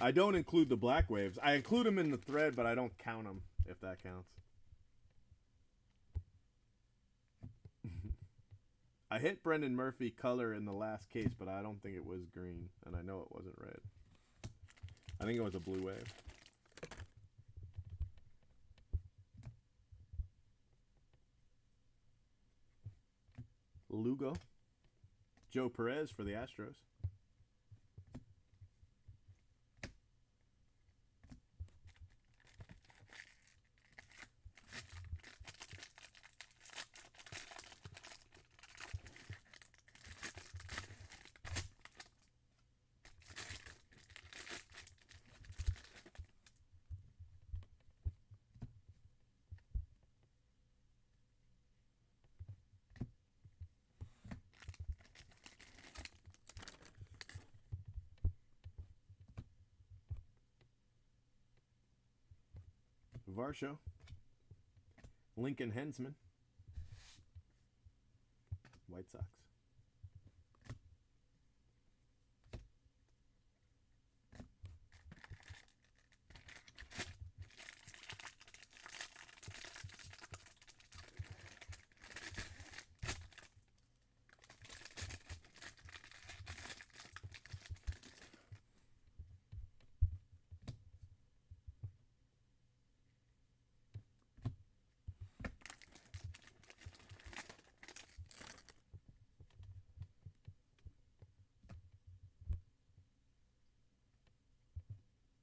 I don't include the black waves. I include them in the thread, but I don't count them, if that counts. I hit Brendan Murphy color in the last case, but I don't think it was green, and I know it wasn't red. I think it was a blue wave. Lugo. Joe Perez for the Astros. Varsho. Lincoln Hensman. White Sox.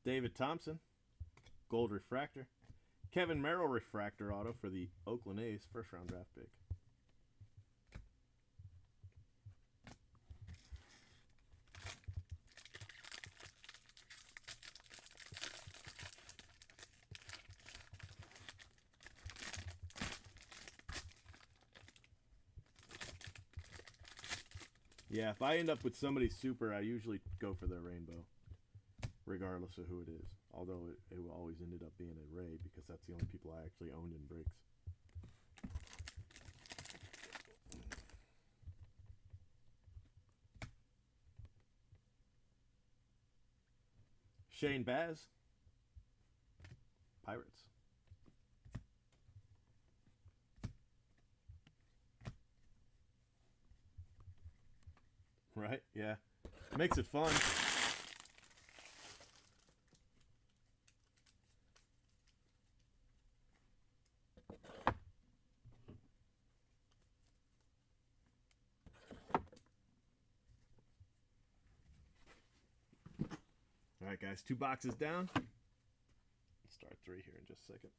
David Thompson, gold refractor. Kevin Merrill refractor auto for the Oakland A's, first round draft pick. Yeah, if I end up with somebody super, I usually go for their rainbow, regardless of who it is. Although it always ended up being a Ray, because that's the only people I actually owned in breaks. Shane Baz, Pirates. Right? Yeah. Makes it fun. All right, guys, 2 boxes down. Start 3 here in just a second.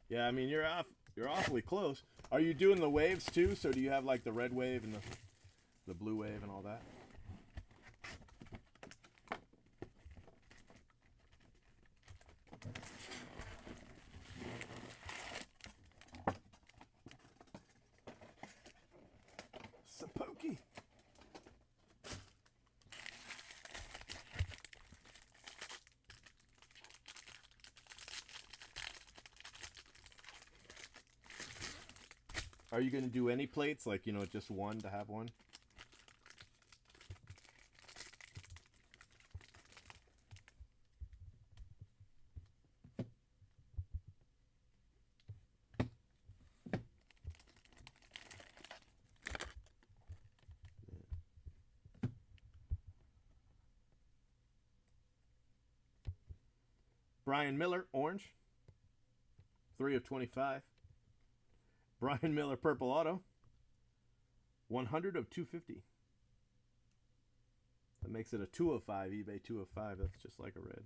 Yeah, I mean, you're awfully close. Are you doing the waves too? So do you have like the red wave and the blue wave and all that? Are you going to do any plates? Like, you know, just one to have one? Brian Miller, orange. 3 of 25. Brian Miller, purple auto. 100 of 250. That makes it a 2 of 5, eBay 2 of 5. That's just like a red.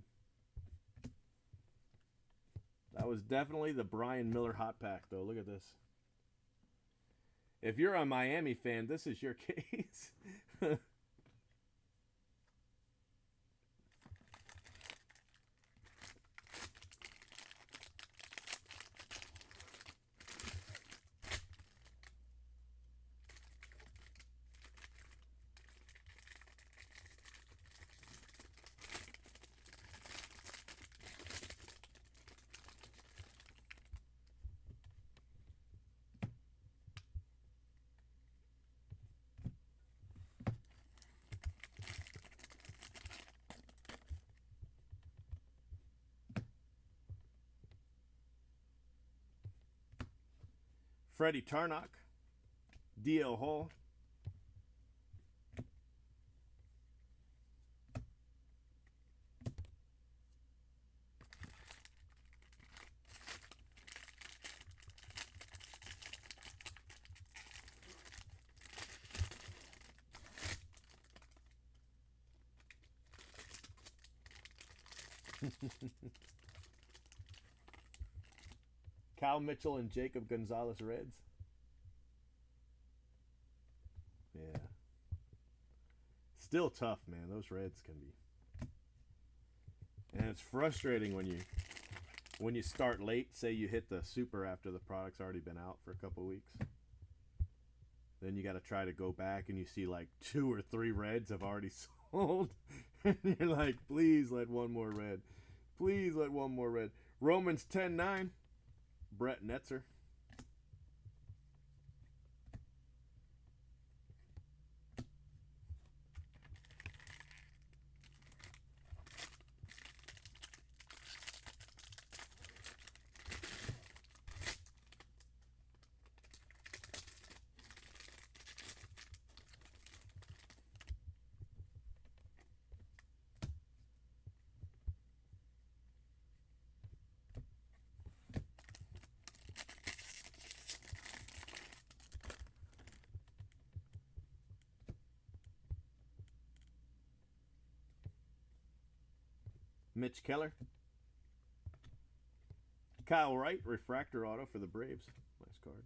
That was definitely the Brian Miller hot pack, though. Look at this. If you're a Miami fan, this is your case. Freddie Tarnock, D.L. Hall, Cal Mitchell and Jacob Gonzalez Reds. Yeah. Still tough, man. Those Reds can be. And it's frustrating when you start late. Say you hit the super after the product's already been out for a couple weeks. Then you got to try to go back and you see like 2 or 3 Reds have already sold. And you're like, please let one more red. Please let one more red. Romans 10-9. Brett Netzer. Mitch Keller. Kyle Wright, refractor auto for the Braves. Nice card.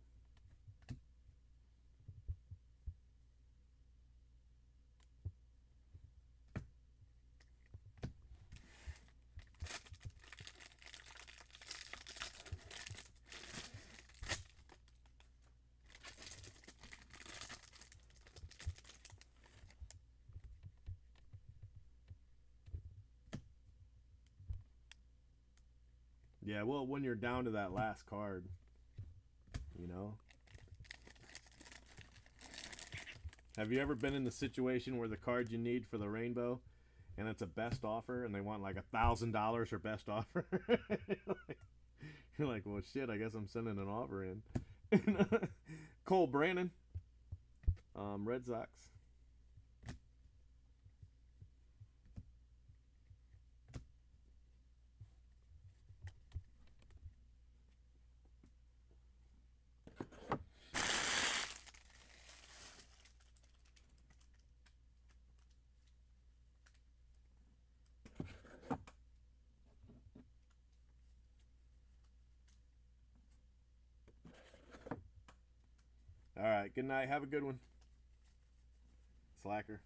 Yeah, well, when you're down to that last card, you know. Have you ever been in the situation where the card you need for the rainbow, and it's a best offer, and they want like $1,000 for best offer? You're like, well, shit, I guess I'm sending an offer in. Cole Brannon, Red Sox. All right, good night. Have a good one. Slacker.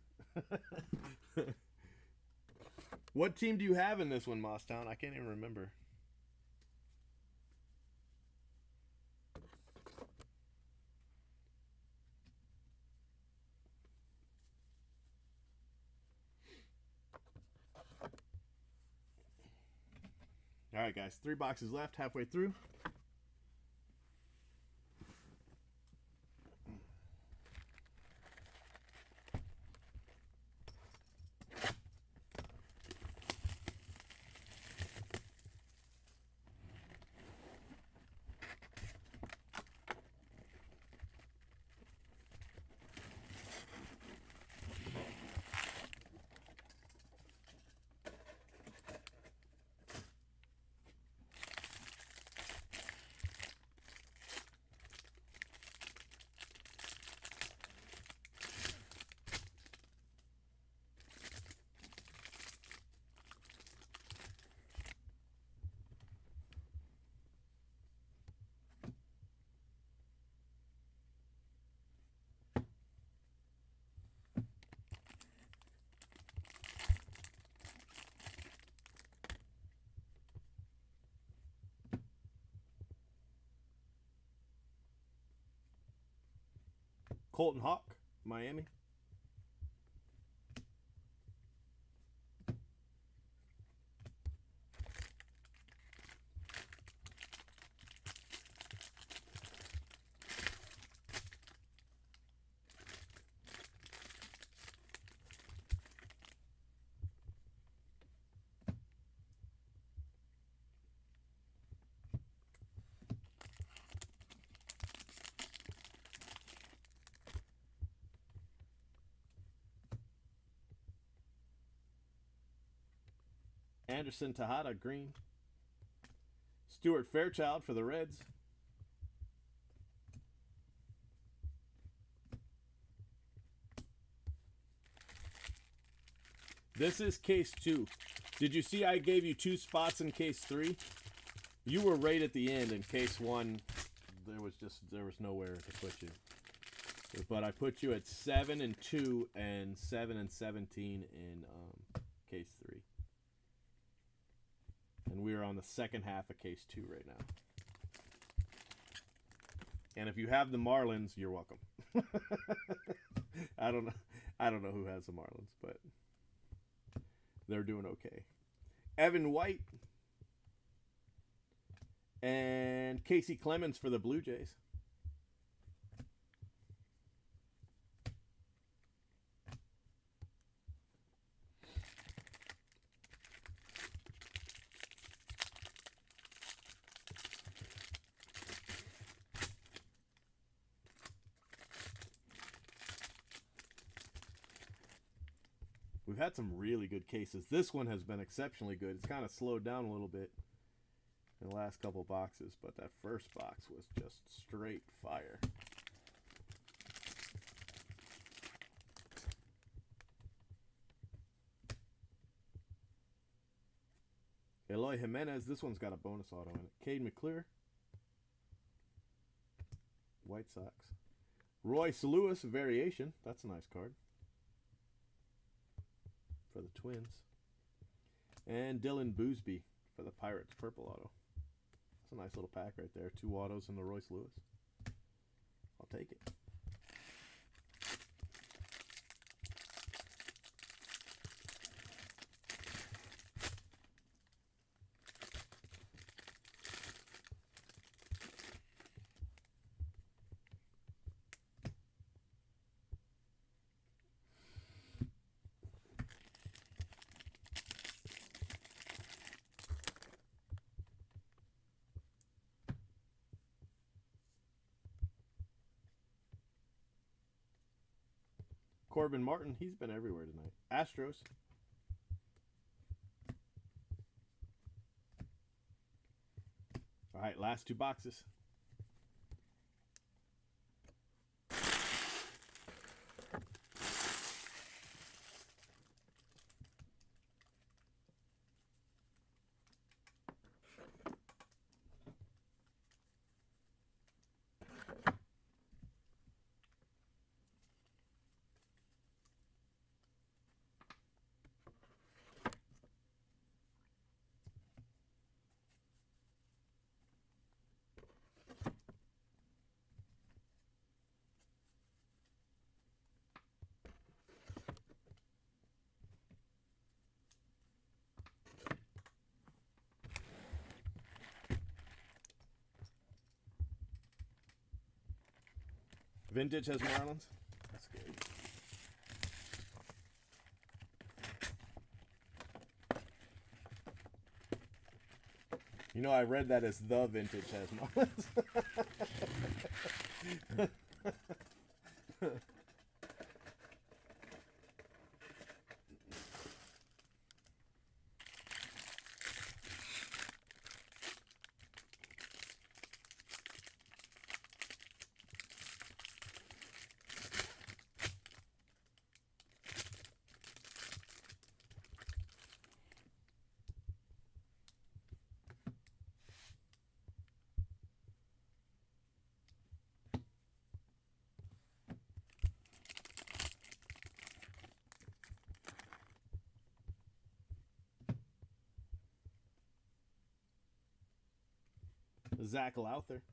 What team do you have in this one, Tosstown? I can't even remember. All right, guys. 3 boxes left, halfway through. Colton Hawk, Miami. Anderson Tejada, green. Stuart Fairchild for the Reds. This is case 2. Did you see I gave you 2 spots in case 3? You were right at the end in case 1. There was nowhere to put you. But I put you at 7 and 2 and 7 and 17 in case 3. And we are on the second half of case 2 right now. And if you have the Marlins, you're welcome. I don't know who has the Marlins, but they're doing okay. Evan White and Casey Clemens for the Blue Jays. We've had some really good cases. This one has been exceptionally good. It's kind of slowed down a little bit in the last couple boxes, but that first box was just straight fire. Eloy Jimenez, this one's got a bonus auto in it. Cade McClure, White Sox. Royce Lewis, variation. That's a nice card for the Twins. And Dylan Boosby for the Pirates, purple auto. That's a nice little pack right there. 2 autos and the Royce Lewis. I'll take it. Corbin Martin, he's been everywhere tonight. Astros. All right, last 2 boxes. Vintage has Marlins. That's good. You know, I read that as the Vintage has Marlins. Zach Lowther.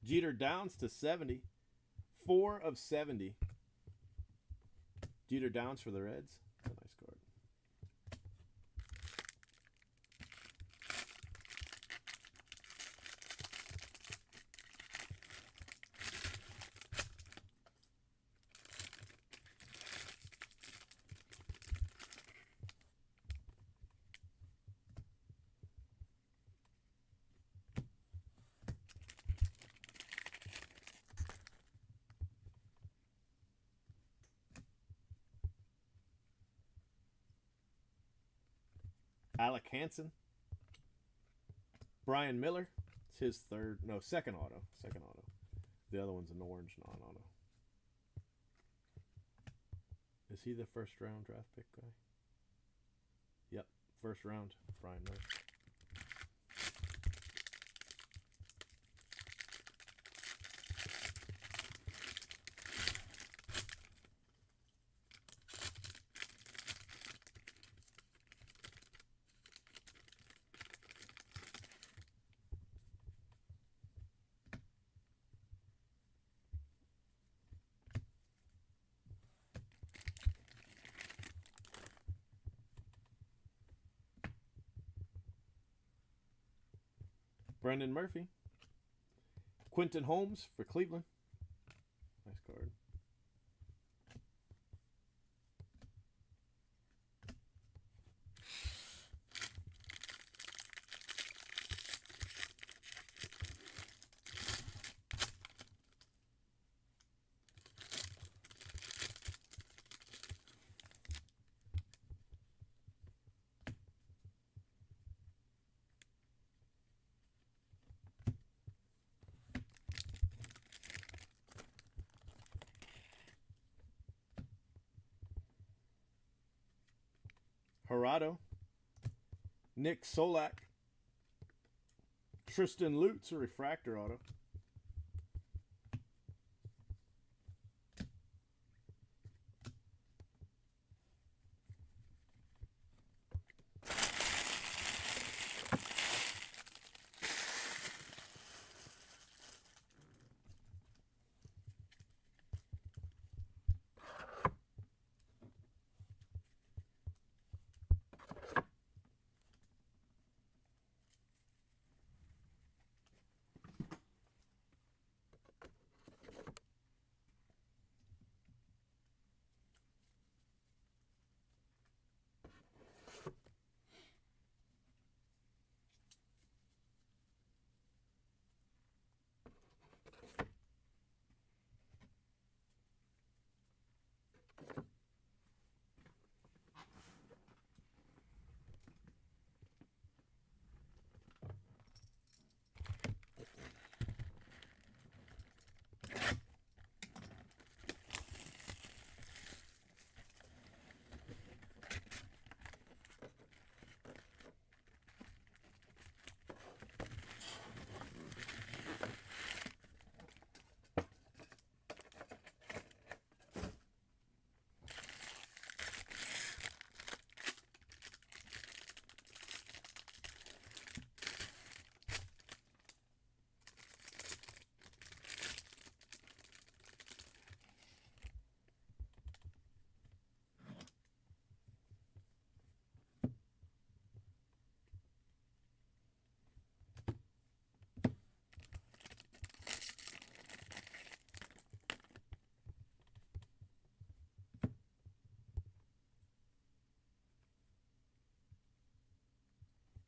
Jeter Downs to 70. 4 of 70. Jeter Downs for the Reds. That's a nice card. Alec Hansen. Brian Miller. It's his second auto. Second auto. The other one's an orange non-auto. Is he the first round draft pick guy? Yep, first round. Brian Miller. Brendan Murphy. Quentin Holmes for Cleveland. Nice card. Gerardo. Nick Solak. Tristan Lutz, a refractor auto.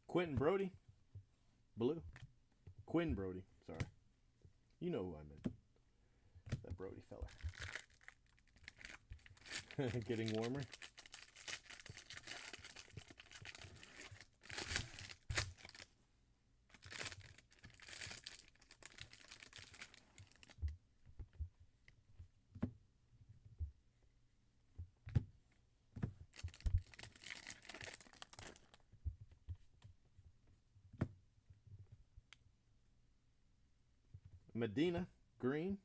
Quentin Brody. Blue. Quinn Brody. Sorry. You know who I meant. That Brody fella. Getting warmer. Medina, green.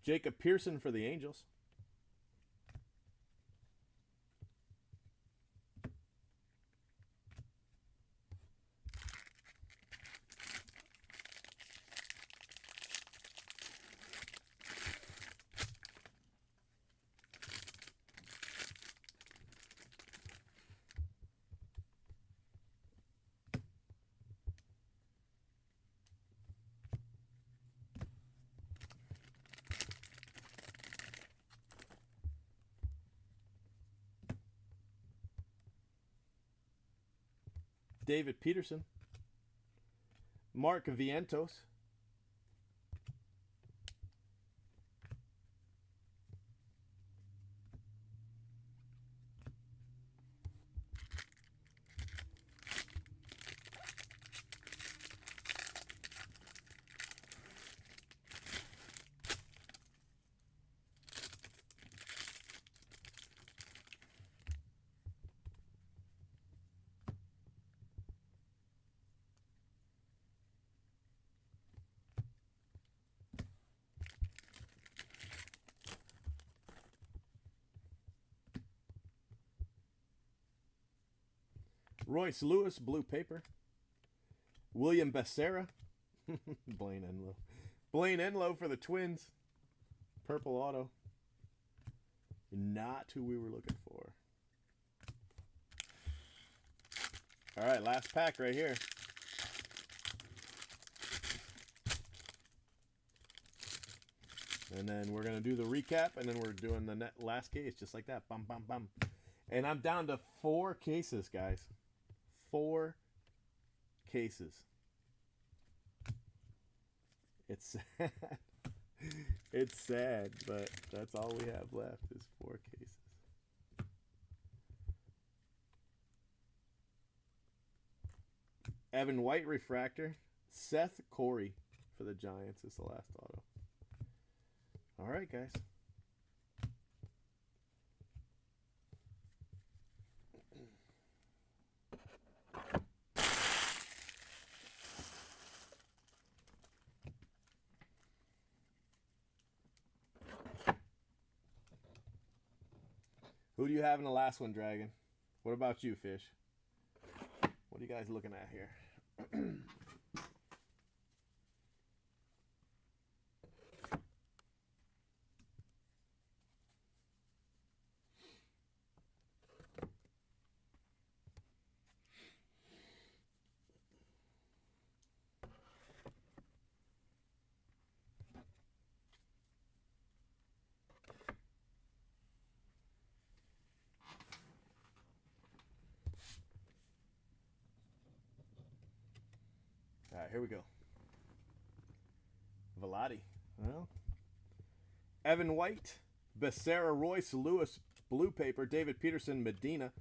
Jacob Pearson for the Angels. David Peterson. Mark Vientos. Royce Lewis, blue paper. William Becerra. Blaine Enlow. Blaine Enlow for the Twins. Purple auto. Not who we were looking for. All right, last pack right here. And then we're going to do the recap, and then we're doing the last case just like that. Bum, bum, bum. And I'm down to 4 cases, guys. 4 cases. It's sad. It's sad, but that's all we have left is 4 cases. Evan White refractor. Seth Corey for the Giants is the last auto. All right, guys. Who do you have in the last one, Dragon? What about you, Fish? What are you guys looking at here? All right, here we go. Velati. Well, Evan White, Becerra, Royce, Lewis, blue paper, David Peterson, Medina,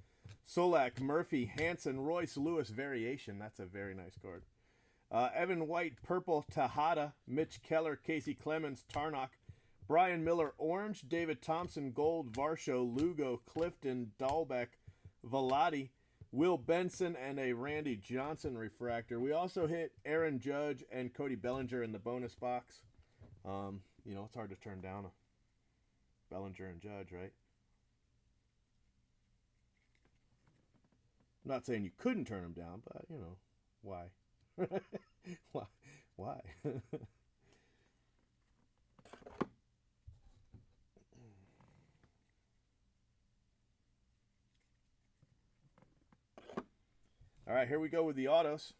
Solak, Murphy, Hanson, Royce, Lewis, variation. That's a very nice card. Evan White, purple, Tejada, Mitch Keller, Casey Clemens, Tarnock, Brian Miller, orange, David Thompson, gold, Varsho, Lugo, Clifton, Dahlbeck, Velati, Will Benson, and a Randy Johnson refractor. We also hit Aaron Judge and Cody Bellinger in the bonus box. You know, it's hard to turn down a Bellinger and Judge, right? I'm not saying you couldn't turn them down, but, you know, why? Why? All right, here we go with the autos.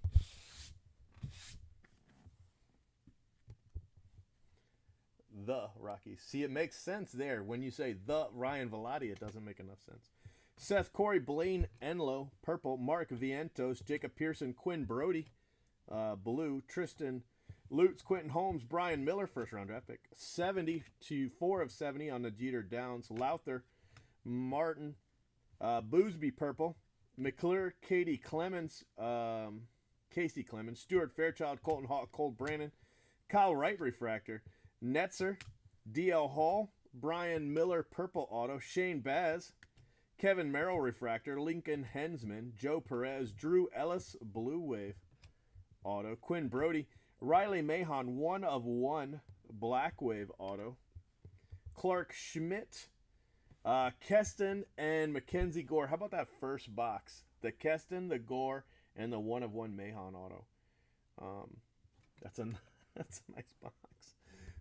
The Rockies. See, it makes sense there. When you say the Ryan Velati, it doesn't make enough sense. Seth Corey, Blaine Enlow, purple. Mark Vientos, Jacob Pearson, Quinn Brody, blue. Tristan Lutz, Quentin Holmes, Brian Miller, first round draft pick. 70 to 4 of 70 on the Jeter Downs. Lowther, Martin, Boosby, purple. McClure, Katie Clemens, Casey Clemens, Stuart Fairchild, Colton Hawk, Cole Brannon, Kyle Wright refractor, Netzer, DL Hall, Brian Miller purple auto, Shane Baz, Kevin Merrill refractor, Lincoln Hensman, Joe Perez, Drew Ellis blue wave auto, Quinn Brody, Riley Mahon 1 of 1 black wave auto, Clark Schmidt, Keston and Mackenzie Gore. How about that first box? The Keston, the Gore, and the 1 of 1 Mahon auto. That's a nice box.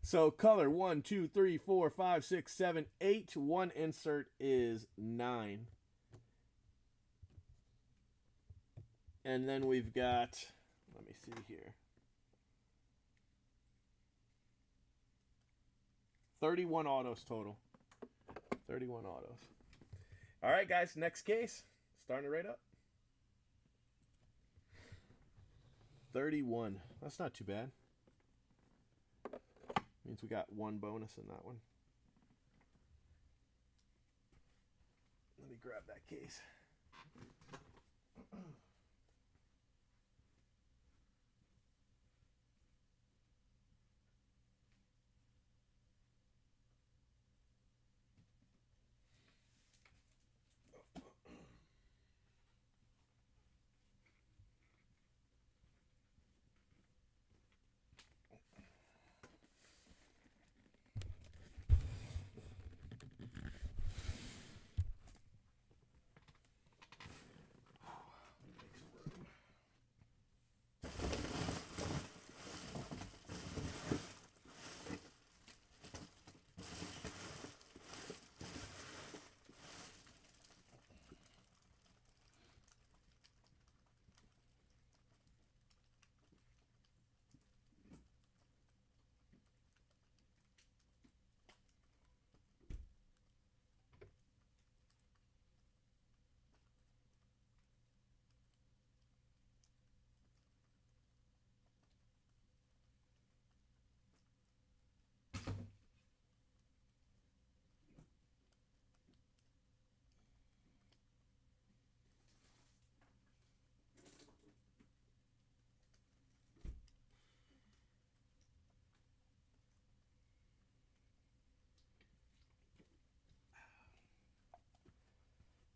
So color 1, 2, 3, 4, 5, 6, 7, 8. One insert is 9. And then we've got, let me see here, 31 autos total. 31 autos. All right, guys, next case. Starting it right up. 31. That's not too bad. Means we got one bonus in that one. Let me grab that case.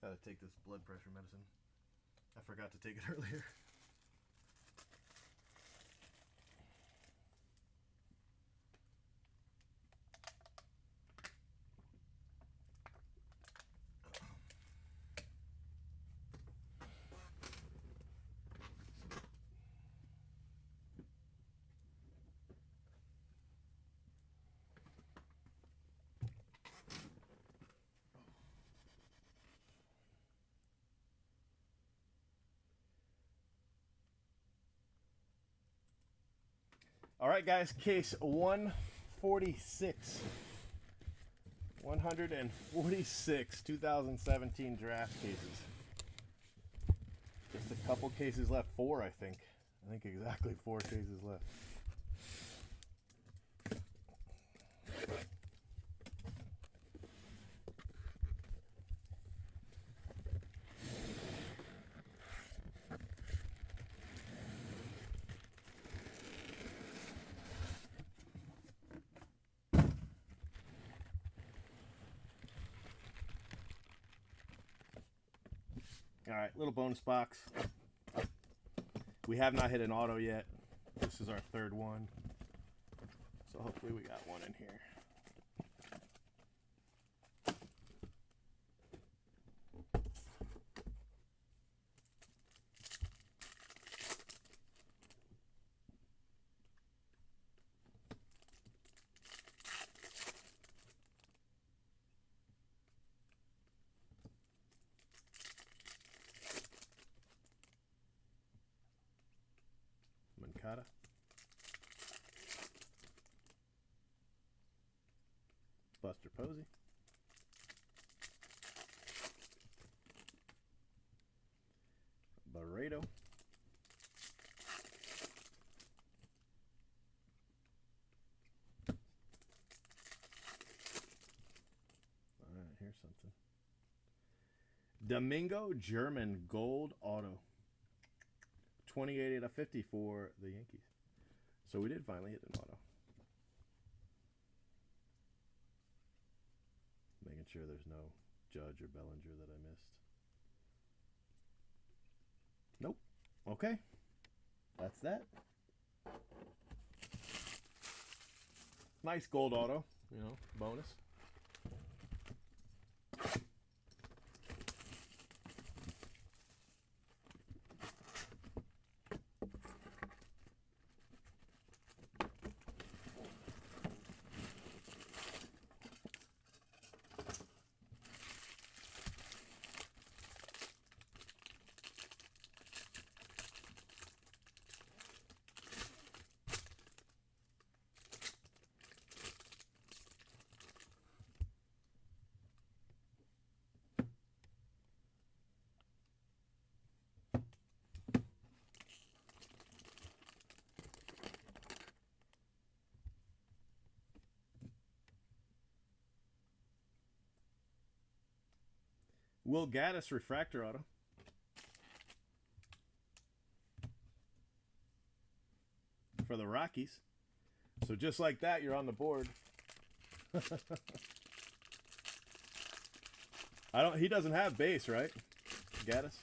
Gotta take this blood pressure medicine. I forgot to take it earlier. All right, guys, case 146. 146 2017 draft cases. Just a couple cases left. 4, I think. I think exactly 4 cases left. All right, little bonus box. We have not hit an auto yet. This is our 3rd one. So hopefully we got one in here. Mancada. Buster Posey. Barredo. All right, here's something. Domingo German Gold Auto. 28 out of 50 for the Yankees. So we did finally hit an auto. Making sure there's no Judge or Bellinger that I missed. Nope. Okay. That's that. Nice gold auto, you know, bonus. Will Gaddis refractor auto. For the Rockies. So just like that, you're on the board. He doesn't have base, right? Gaddis.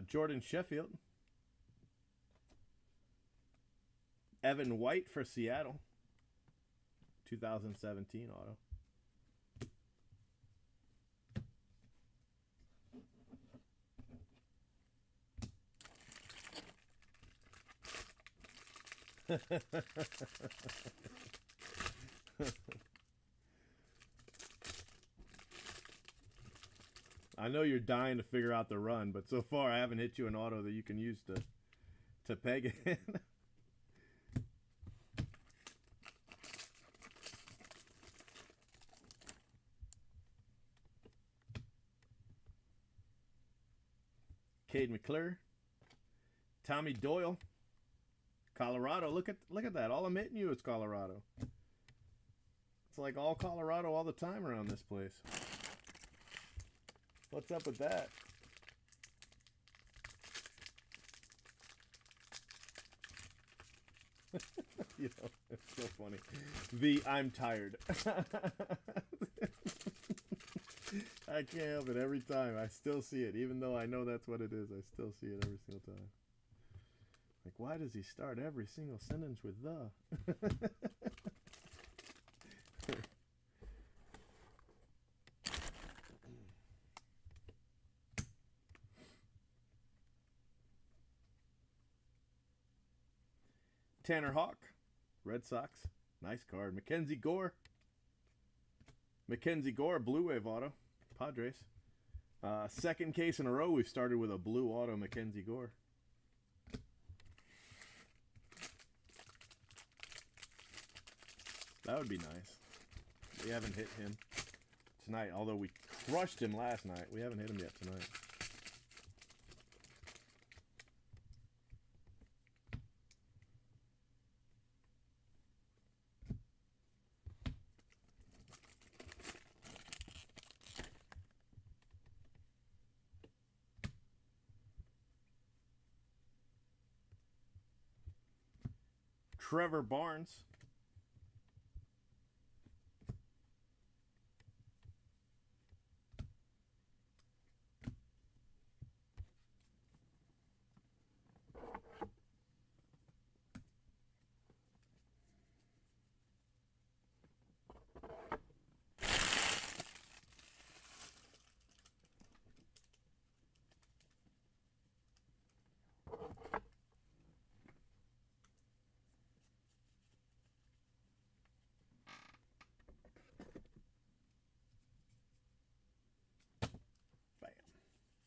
Jordan Sheffield. Evan White for Seattle. 2017 auto. I know you're dying to figure out the run, but so far I haven't hit you an auto that you can use to peg it in. Cade McClure. Tommy Doyle. Colorado. Look at that. All I'm hitting you is Colorado. It's like all Colorado all the time around this place. What's up with that? You know, it's so funny. I'm tired. I can't help it every time. I still see it. Even though I know that's what it is, I still see it every single time. Like, why does he start every single sentence with the? Tanner Hawk, Red Sox. Nice card. Mackenzie Gore. Blue Wave auto. Padres. Second case in a row we've started with a blue auto Mackenzie Gore. That would be nice. We haven't hit him tonight, although we crushed him last night. We haven't hit him yet tonight. Trevor Barnes.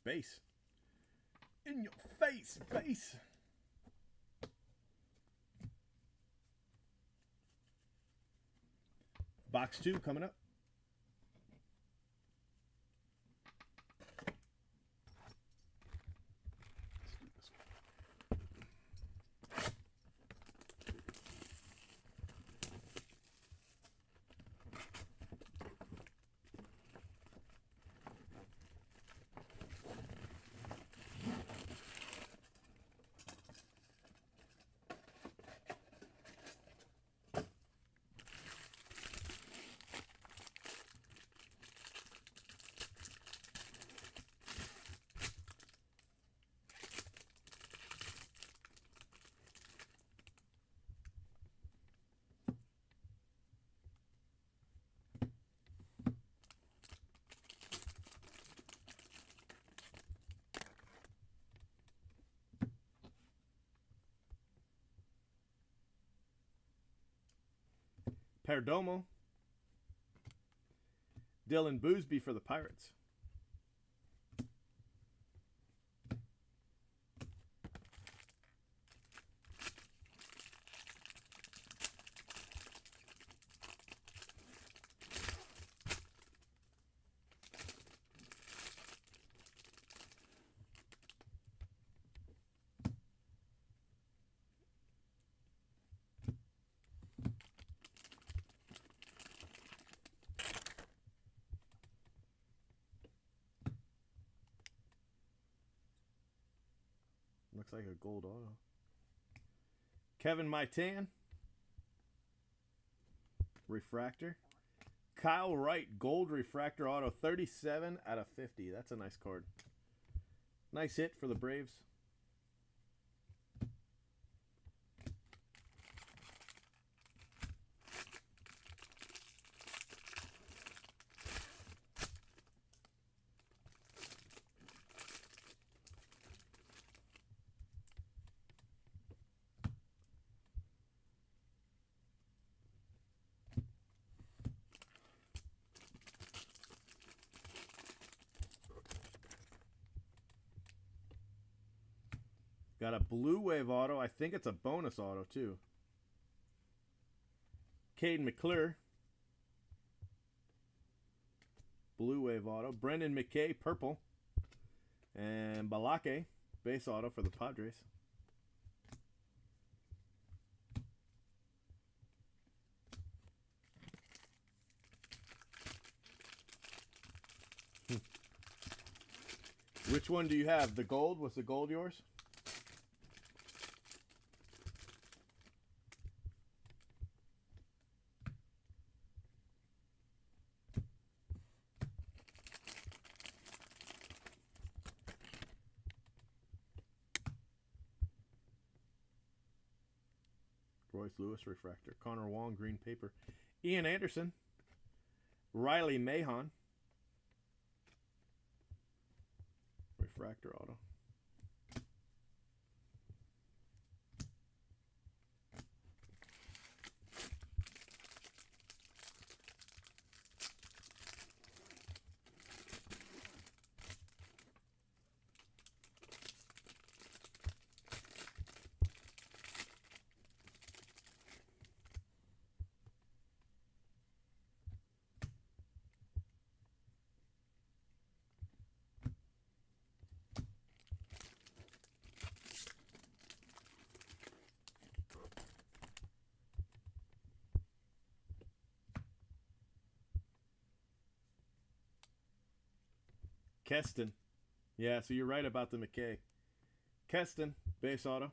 Base. In your face, base. Box 2 coming up. Perdomo. Dylan Boosby for the Pirates. looks like a gold auto. Kevin Maitan. Refractor. Kyle Wright, gold refractor auto, 37 out of 50. That's a nice card. Nice hit for the Braves. Got a Blue Wave auto. I think it's a bonus auto, too. Cade McClure. Blue Wave auto. Brendan McKay, purple. And Balake, base auto for the Padres. Which one do you have? The gold? Was the gold yours? Royce Lewis refractor. Connor Wong, green paper. Ian Anderson. Riley Mahon. Refractor auto. Keston. Yeah, so you're right about the McKay. Keston, base auto.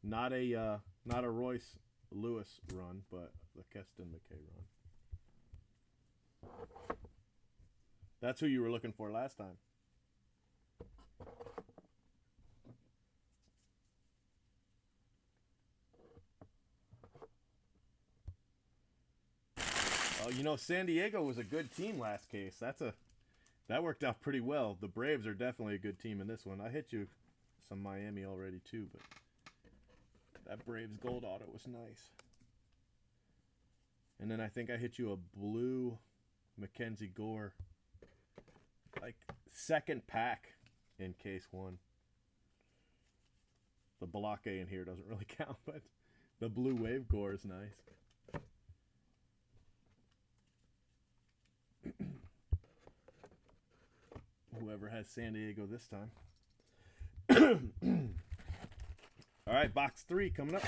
Not a Royce Lewis run, but the Keston McKay run. That's who you were looking for last time. Oh, you know, San Diego was a good team last case. That worked out pretty well. The Braves are definitely a good team in this one. I hit you some Miami already too, but that Braves gold auto was nice. And then I think I hit you a blue Mackenzie Gore, like second pack in case one. The Balake in here doesn't really count, but the Blue Wave Gore is nice. Whoever has San Diego this time. All right, box 3 coming up.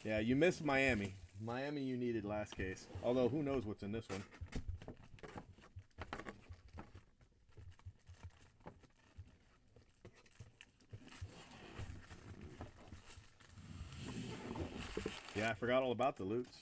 Yeah, you missed Miami. Miami you needed last case. Although, who knows what's in this one. Yeah, I forgot all about the loots.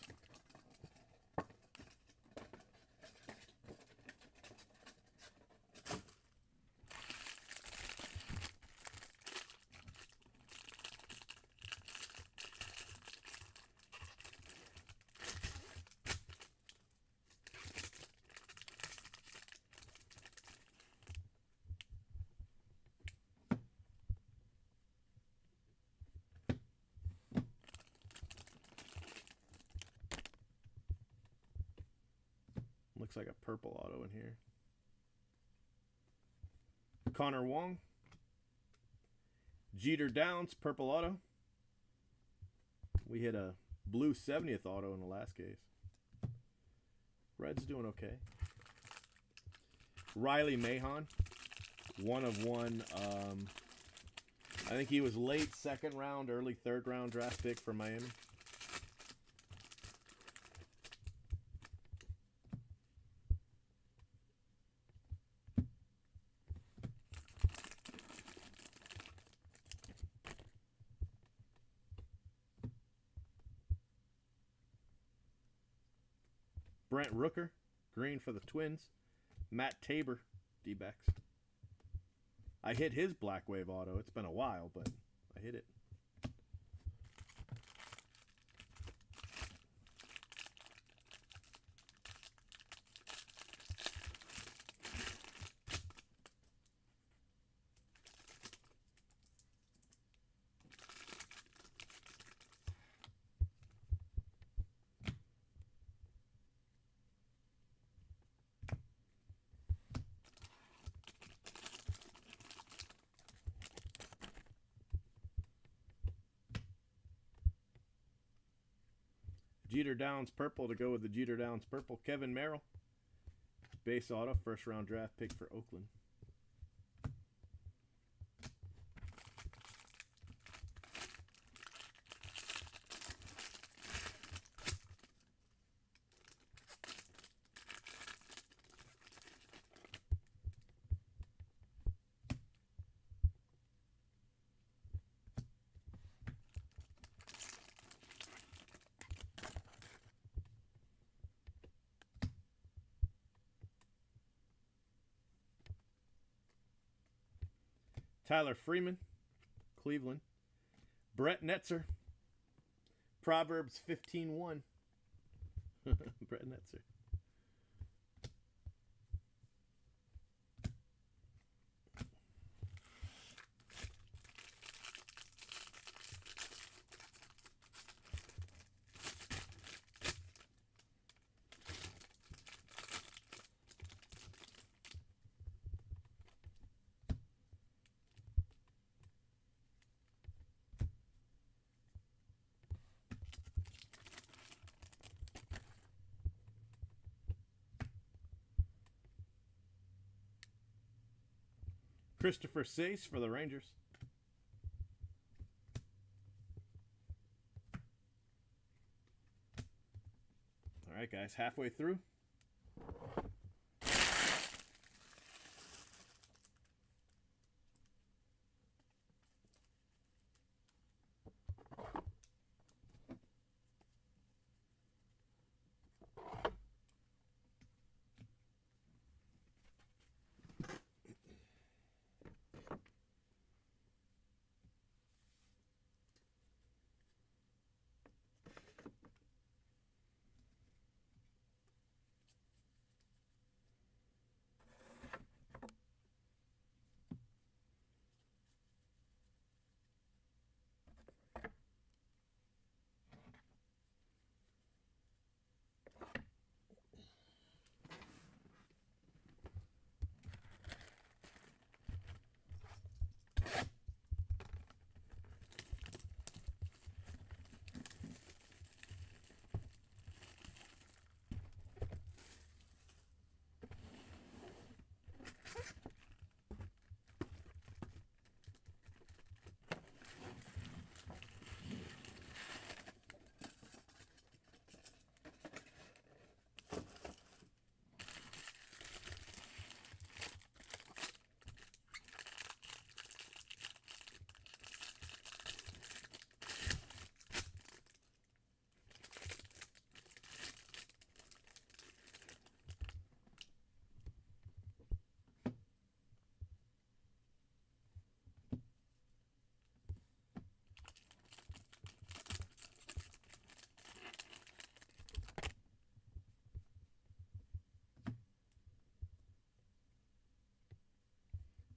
Looks like a purple auto in here. Connor Wong. Jeter Downs, purple auto. We hit a blue 70th auto in the last case. Red's doing okay. Riley Mahon. 1 of 1. I think he was late second round, early third round draft pick for Miami. Brent Rooker, green for the Twins. Matt Tabor, D-backs. I hit his Black Wave auto. It's been a while, but I hit it. Jeter Downs purple to go with the Jeter Downs purple. Kevin Merrill, base auto, first round draft pick for Oakland. Tyler Freeman, Cleveland. Brett Netzer, Proverbs 15:1. Brett Netzer. Christopher Sace for the Rangers. All right, guys, halfway through.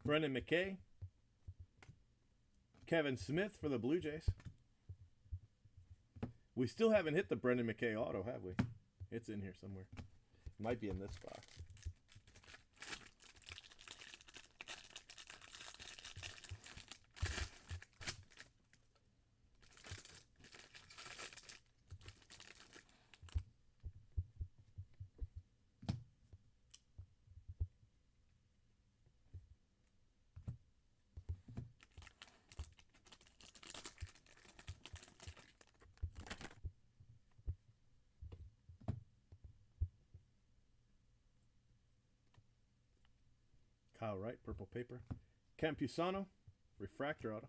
Brendan McKay. Kevin Smith for the Blue Jays. We still haven't hit the Brendan McKay auto, have we? It's in here somewhere. It might be in this box. Kyle Wright, purple paper. Campusano, refractor auto.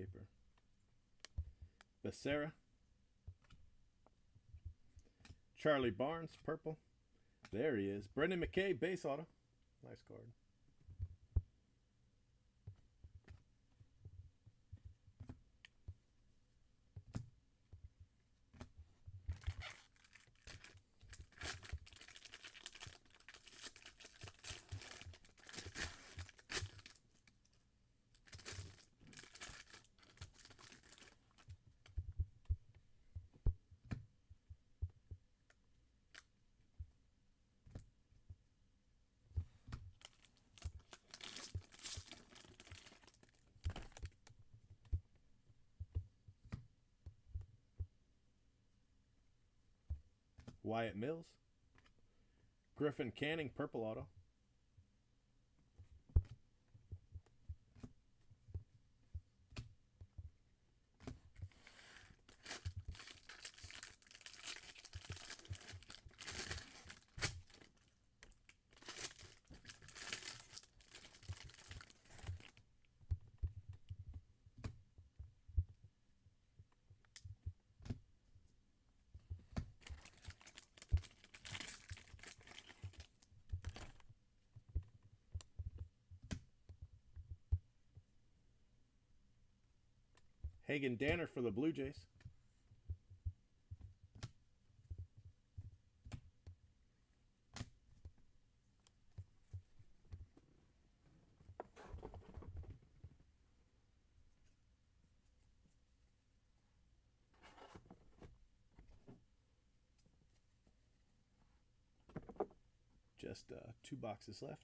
paper. Becerra. Charlie Barnes, purple. There he is. Brendan McKay, base auto. Nice card. Wyatt Mills. Griffin Canning, purple auto. Hagen Danner for the Blue Jays. Just 2 boxes left.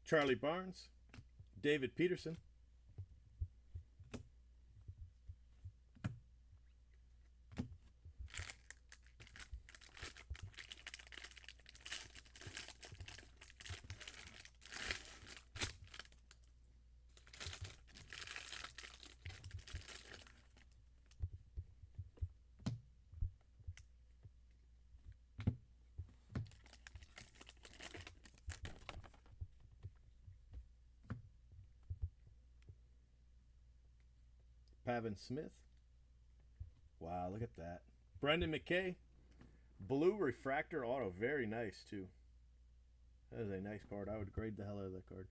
Charlie Barnes, David Peterson. Pavin Smith. Wow, look at that. Brendan McKay. Blue refractor auto. Very nice, too. That is a nice card. I would grade the hell out of that card.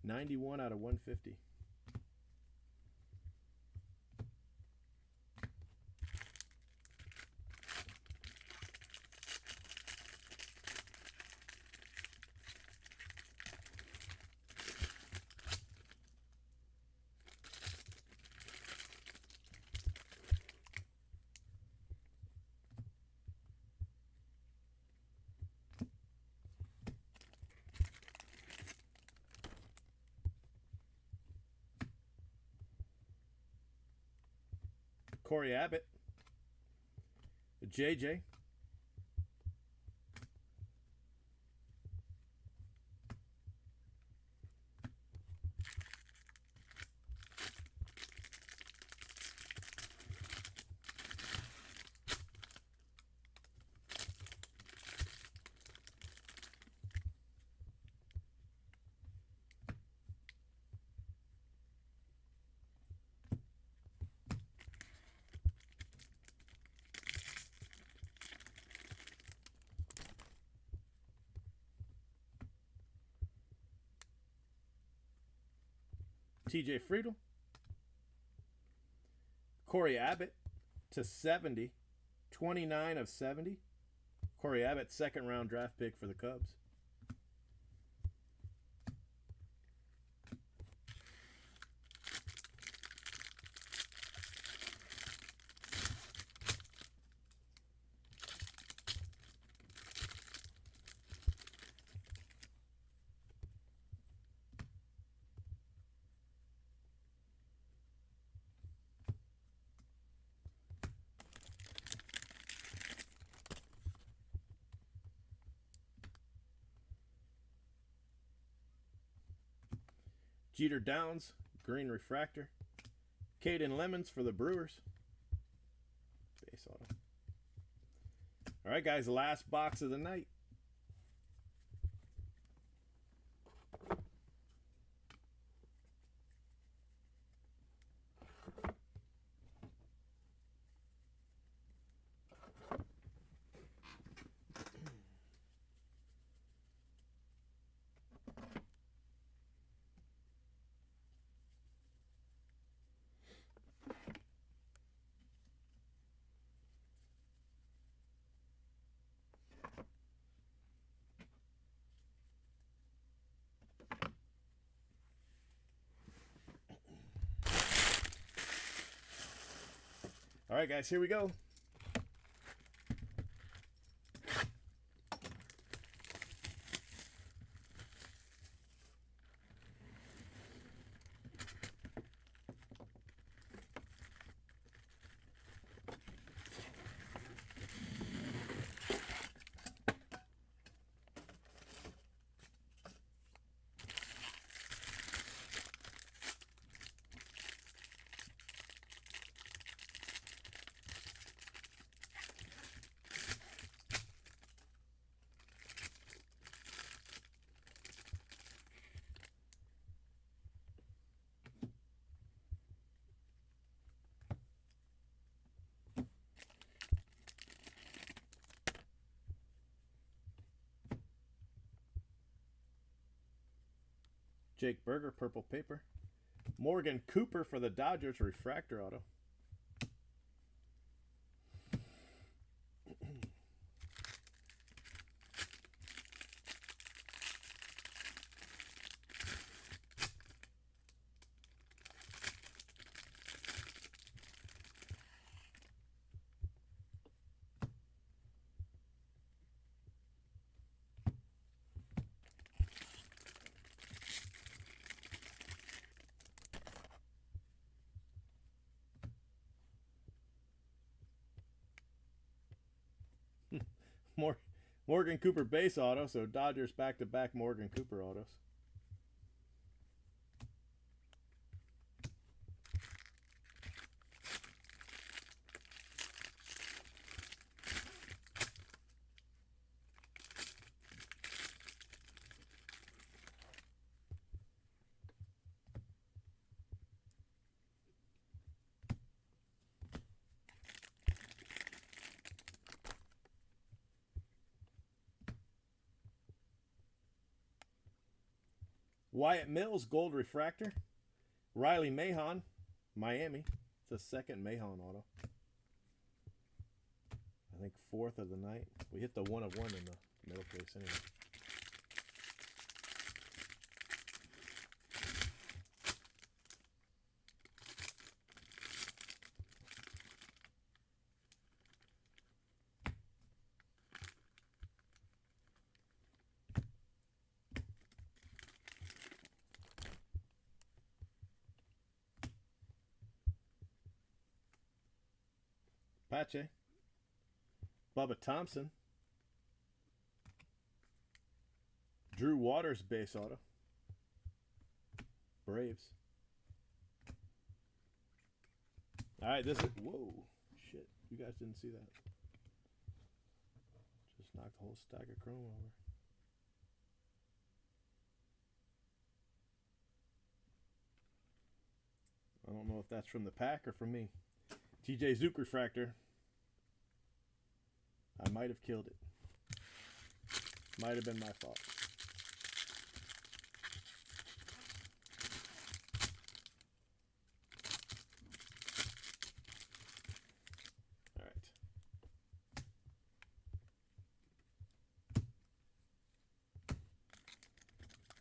91 out of 150. Corey Abbott. JJ. TJ Friedel. Corey Abbott to 70. 29 of 70. Corey Abbott, second round draft pick for the Cubs. Jeter Downs, green refractor. Caden Lemons for the Brewers. Base auto. All right, guys, last box of the night. All right, guys, here we go. Jake Berger, purple paper. Morgan Cooper for the Dodgers, refractor auto. Morgan Cooper base auto, so Dodgers back-to-back Morgan Cooper autos. Wyatt Mills, gold refractor. Riley Mahon, Miami. It's a second Mahon auto. I think fourth of the night. We hit the 1 of 1 in the middle case anyway. Pache. Bubba Thompson. Drew Waters base auto. Braves. All right, this is, whoa, shit. You guys didn't see that. Just knocked the whole stack of chrome over. I don't know if that's from the pack or from me. TJ Zook refractor. I might have killed it. Might have been my fault.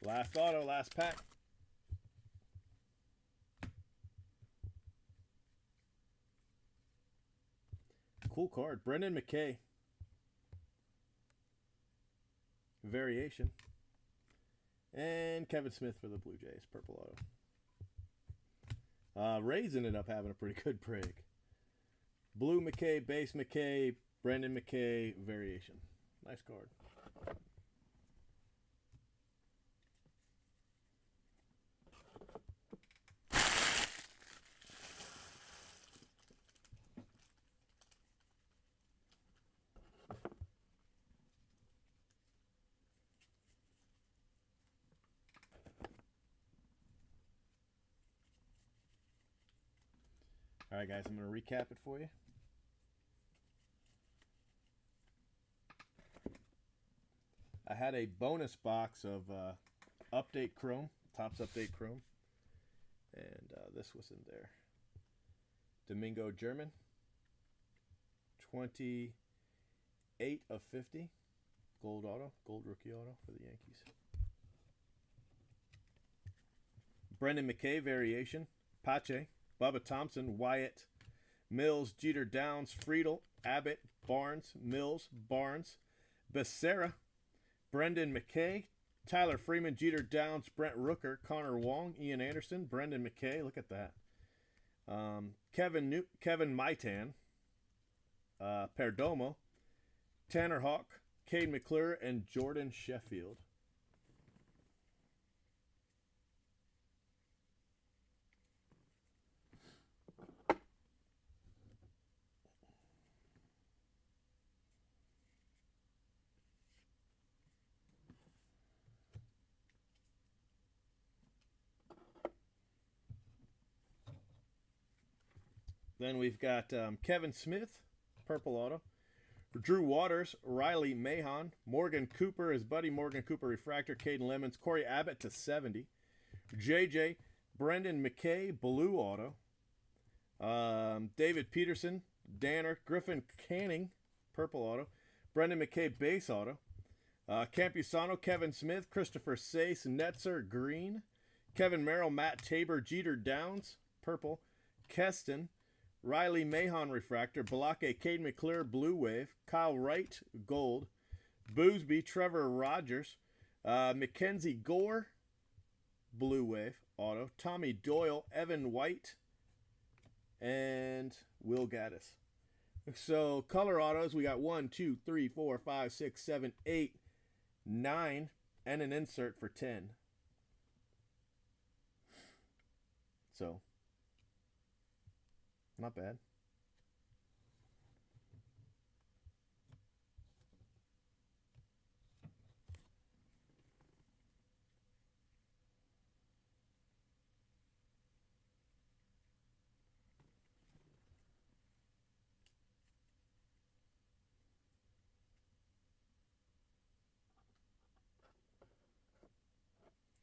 Last auto, last pack. Cool card. Brendan McKay. Variation. And Kevin Smith for the Blue Jays. Purple auto. Rays ended up having a pretty good break. Blue McKay, base McKay, Brendan McKay, variation. Nice card. All right, guys, I'm going to recap it for you. I had a bonus box of Update Chrome, Topps Update Chrome, and this was in there. Domingo German, 28 of 50, gold auto, gold rookie auto for the Yankees. Brendan McKay, variation, Pache, Bubba Thompson, Wyatt, Mills, Jeter Downs, Friedel, Abbott, Barnes, Mills, Barnes, Becerra, Brendan McKay, Tyler Freeman, Jeter Downs, Brent Rooker, Connor Wong, Ian Anderson, Brendan McKay, look at that. Kevin Maitan, Perdomo, Tanner Hawk, Cade McClure, and Jordan Sheffield. Then we've got Kevin Smith, purple auto. Drew Waters, Riley Mahon, Morgan Cooper, his buddy Morgan Cooper refractor, Caden Lemons, Corey Abbott to 70. JJ, Brendan McKay, blue auto. David Peterson, Danner, Griffin Canning, purple auto. Brendan McKay, base auto. Campusano, Kevin Smith, Christopher Sace, Netzer, green. Kevin Merrill, Matt Tabor, Jeter Downs, purple. Keston, Riley Mahon refractor, Balake, Cade McClure, blue wave, Kyle Wright, gold, Boosby, Trevor Rogers, Mackenzie Gore, blue wave, auto, Tommy Doyle, Evan White, and Will Gaddis. So color autos, we got 1, 2, 3, 4, 5, 6, 7, 8, 9, and an insert for 10. So not bad.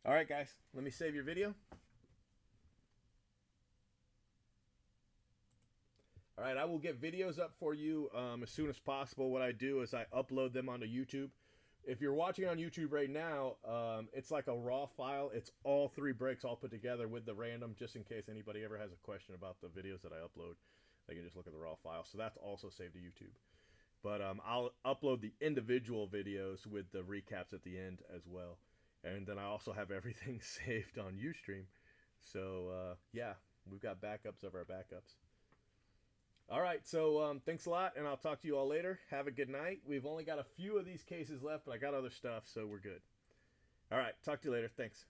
All right, guys, let me save your video. All right, I will get videos up for you as soon as possible. What I do is I upload them onto YouTube. If you're watching on YouTube right now, it's like a raw file. It's all 3 breaks all put together with the random, just in case anybody ever has a question about the videos that I upload. They can just look at the raw file. So that's also saved to YouTube. But I'll upload the individual videos with the recaps at the end as well. And then I also have everything saved on Ustream. So, yeah, we've got backups of our backups. All right, so thanks a lot, and I'll talk to you all later. Have a good night. We've only got a few of these cases left, but I got other stuff, so we're good. All right, talk to you later. Thanks.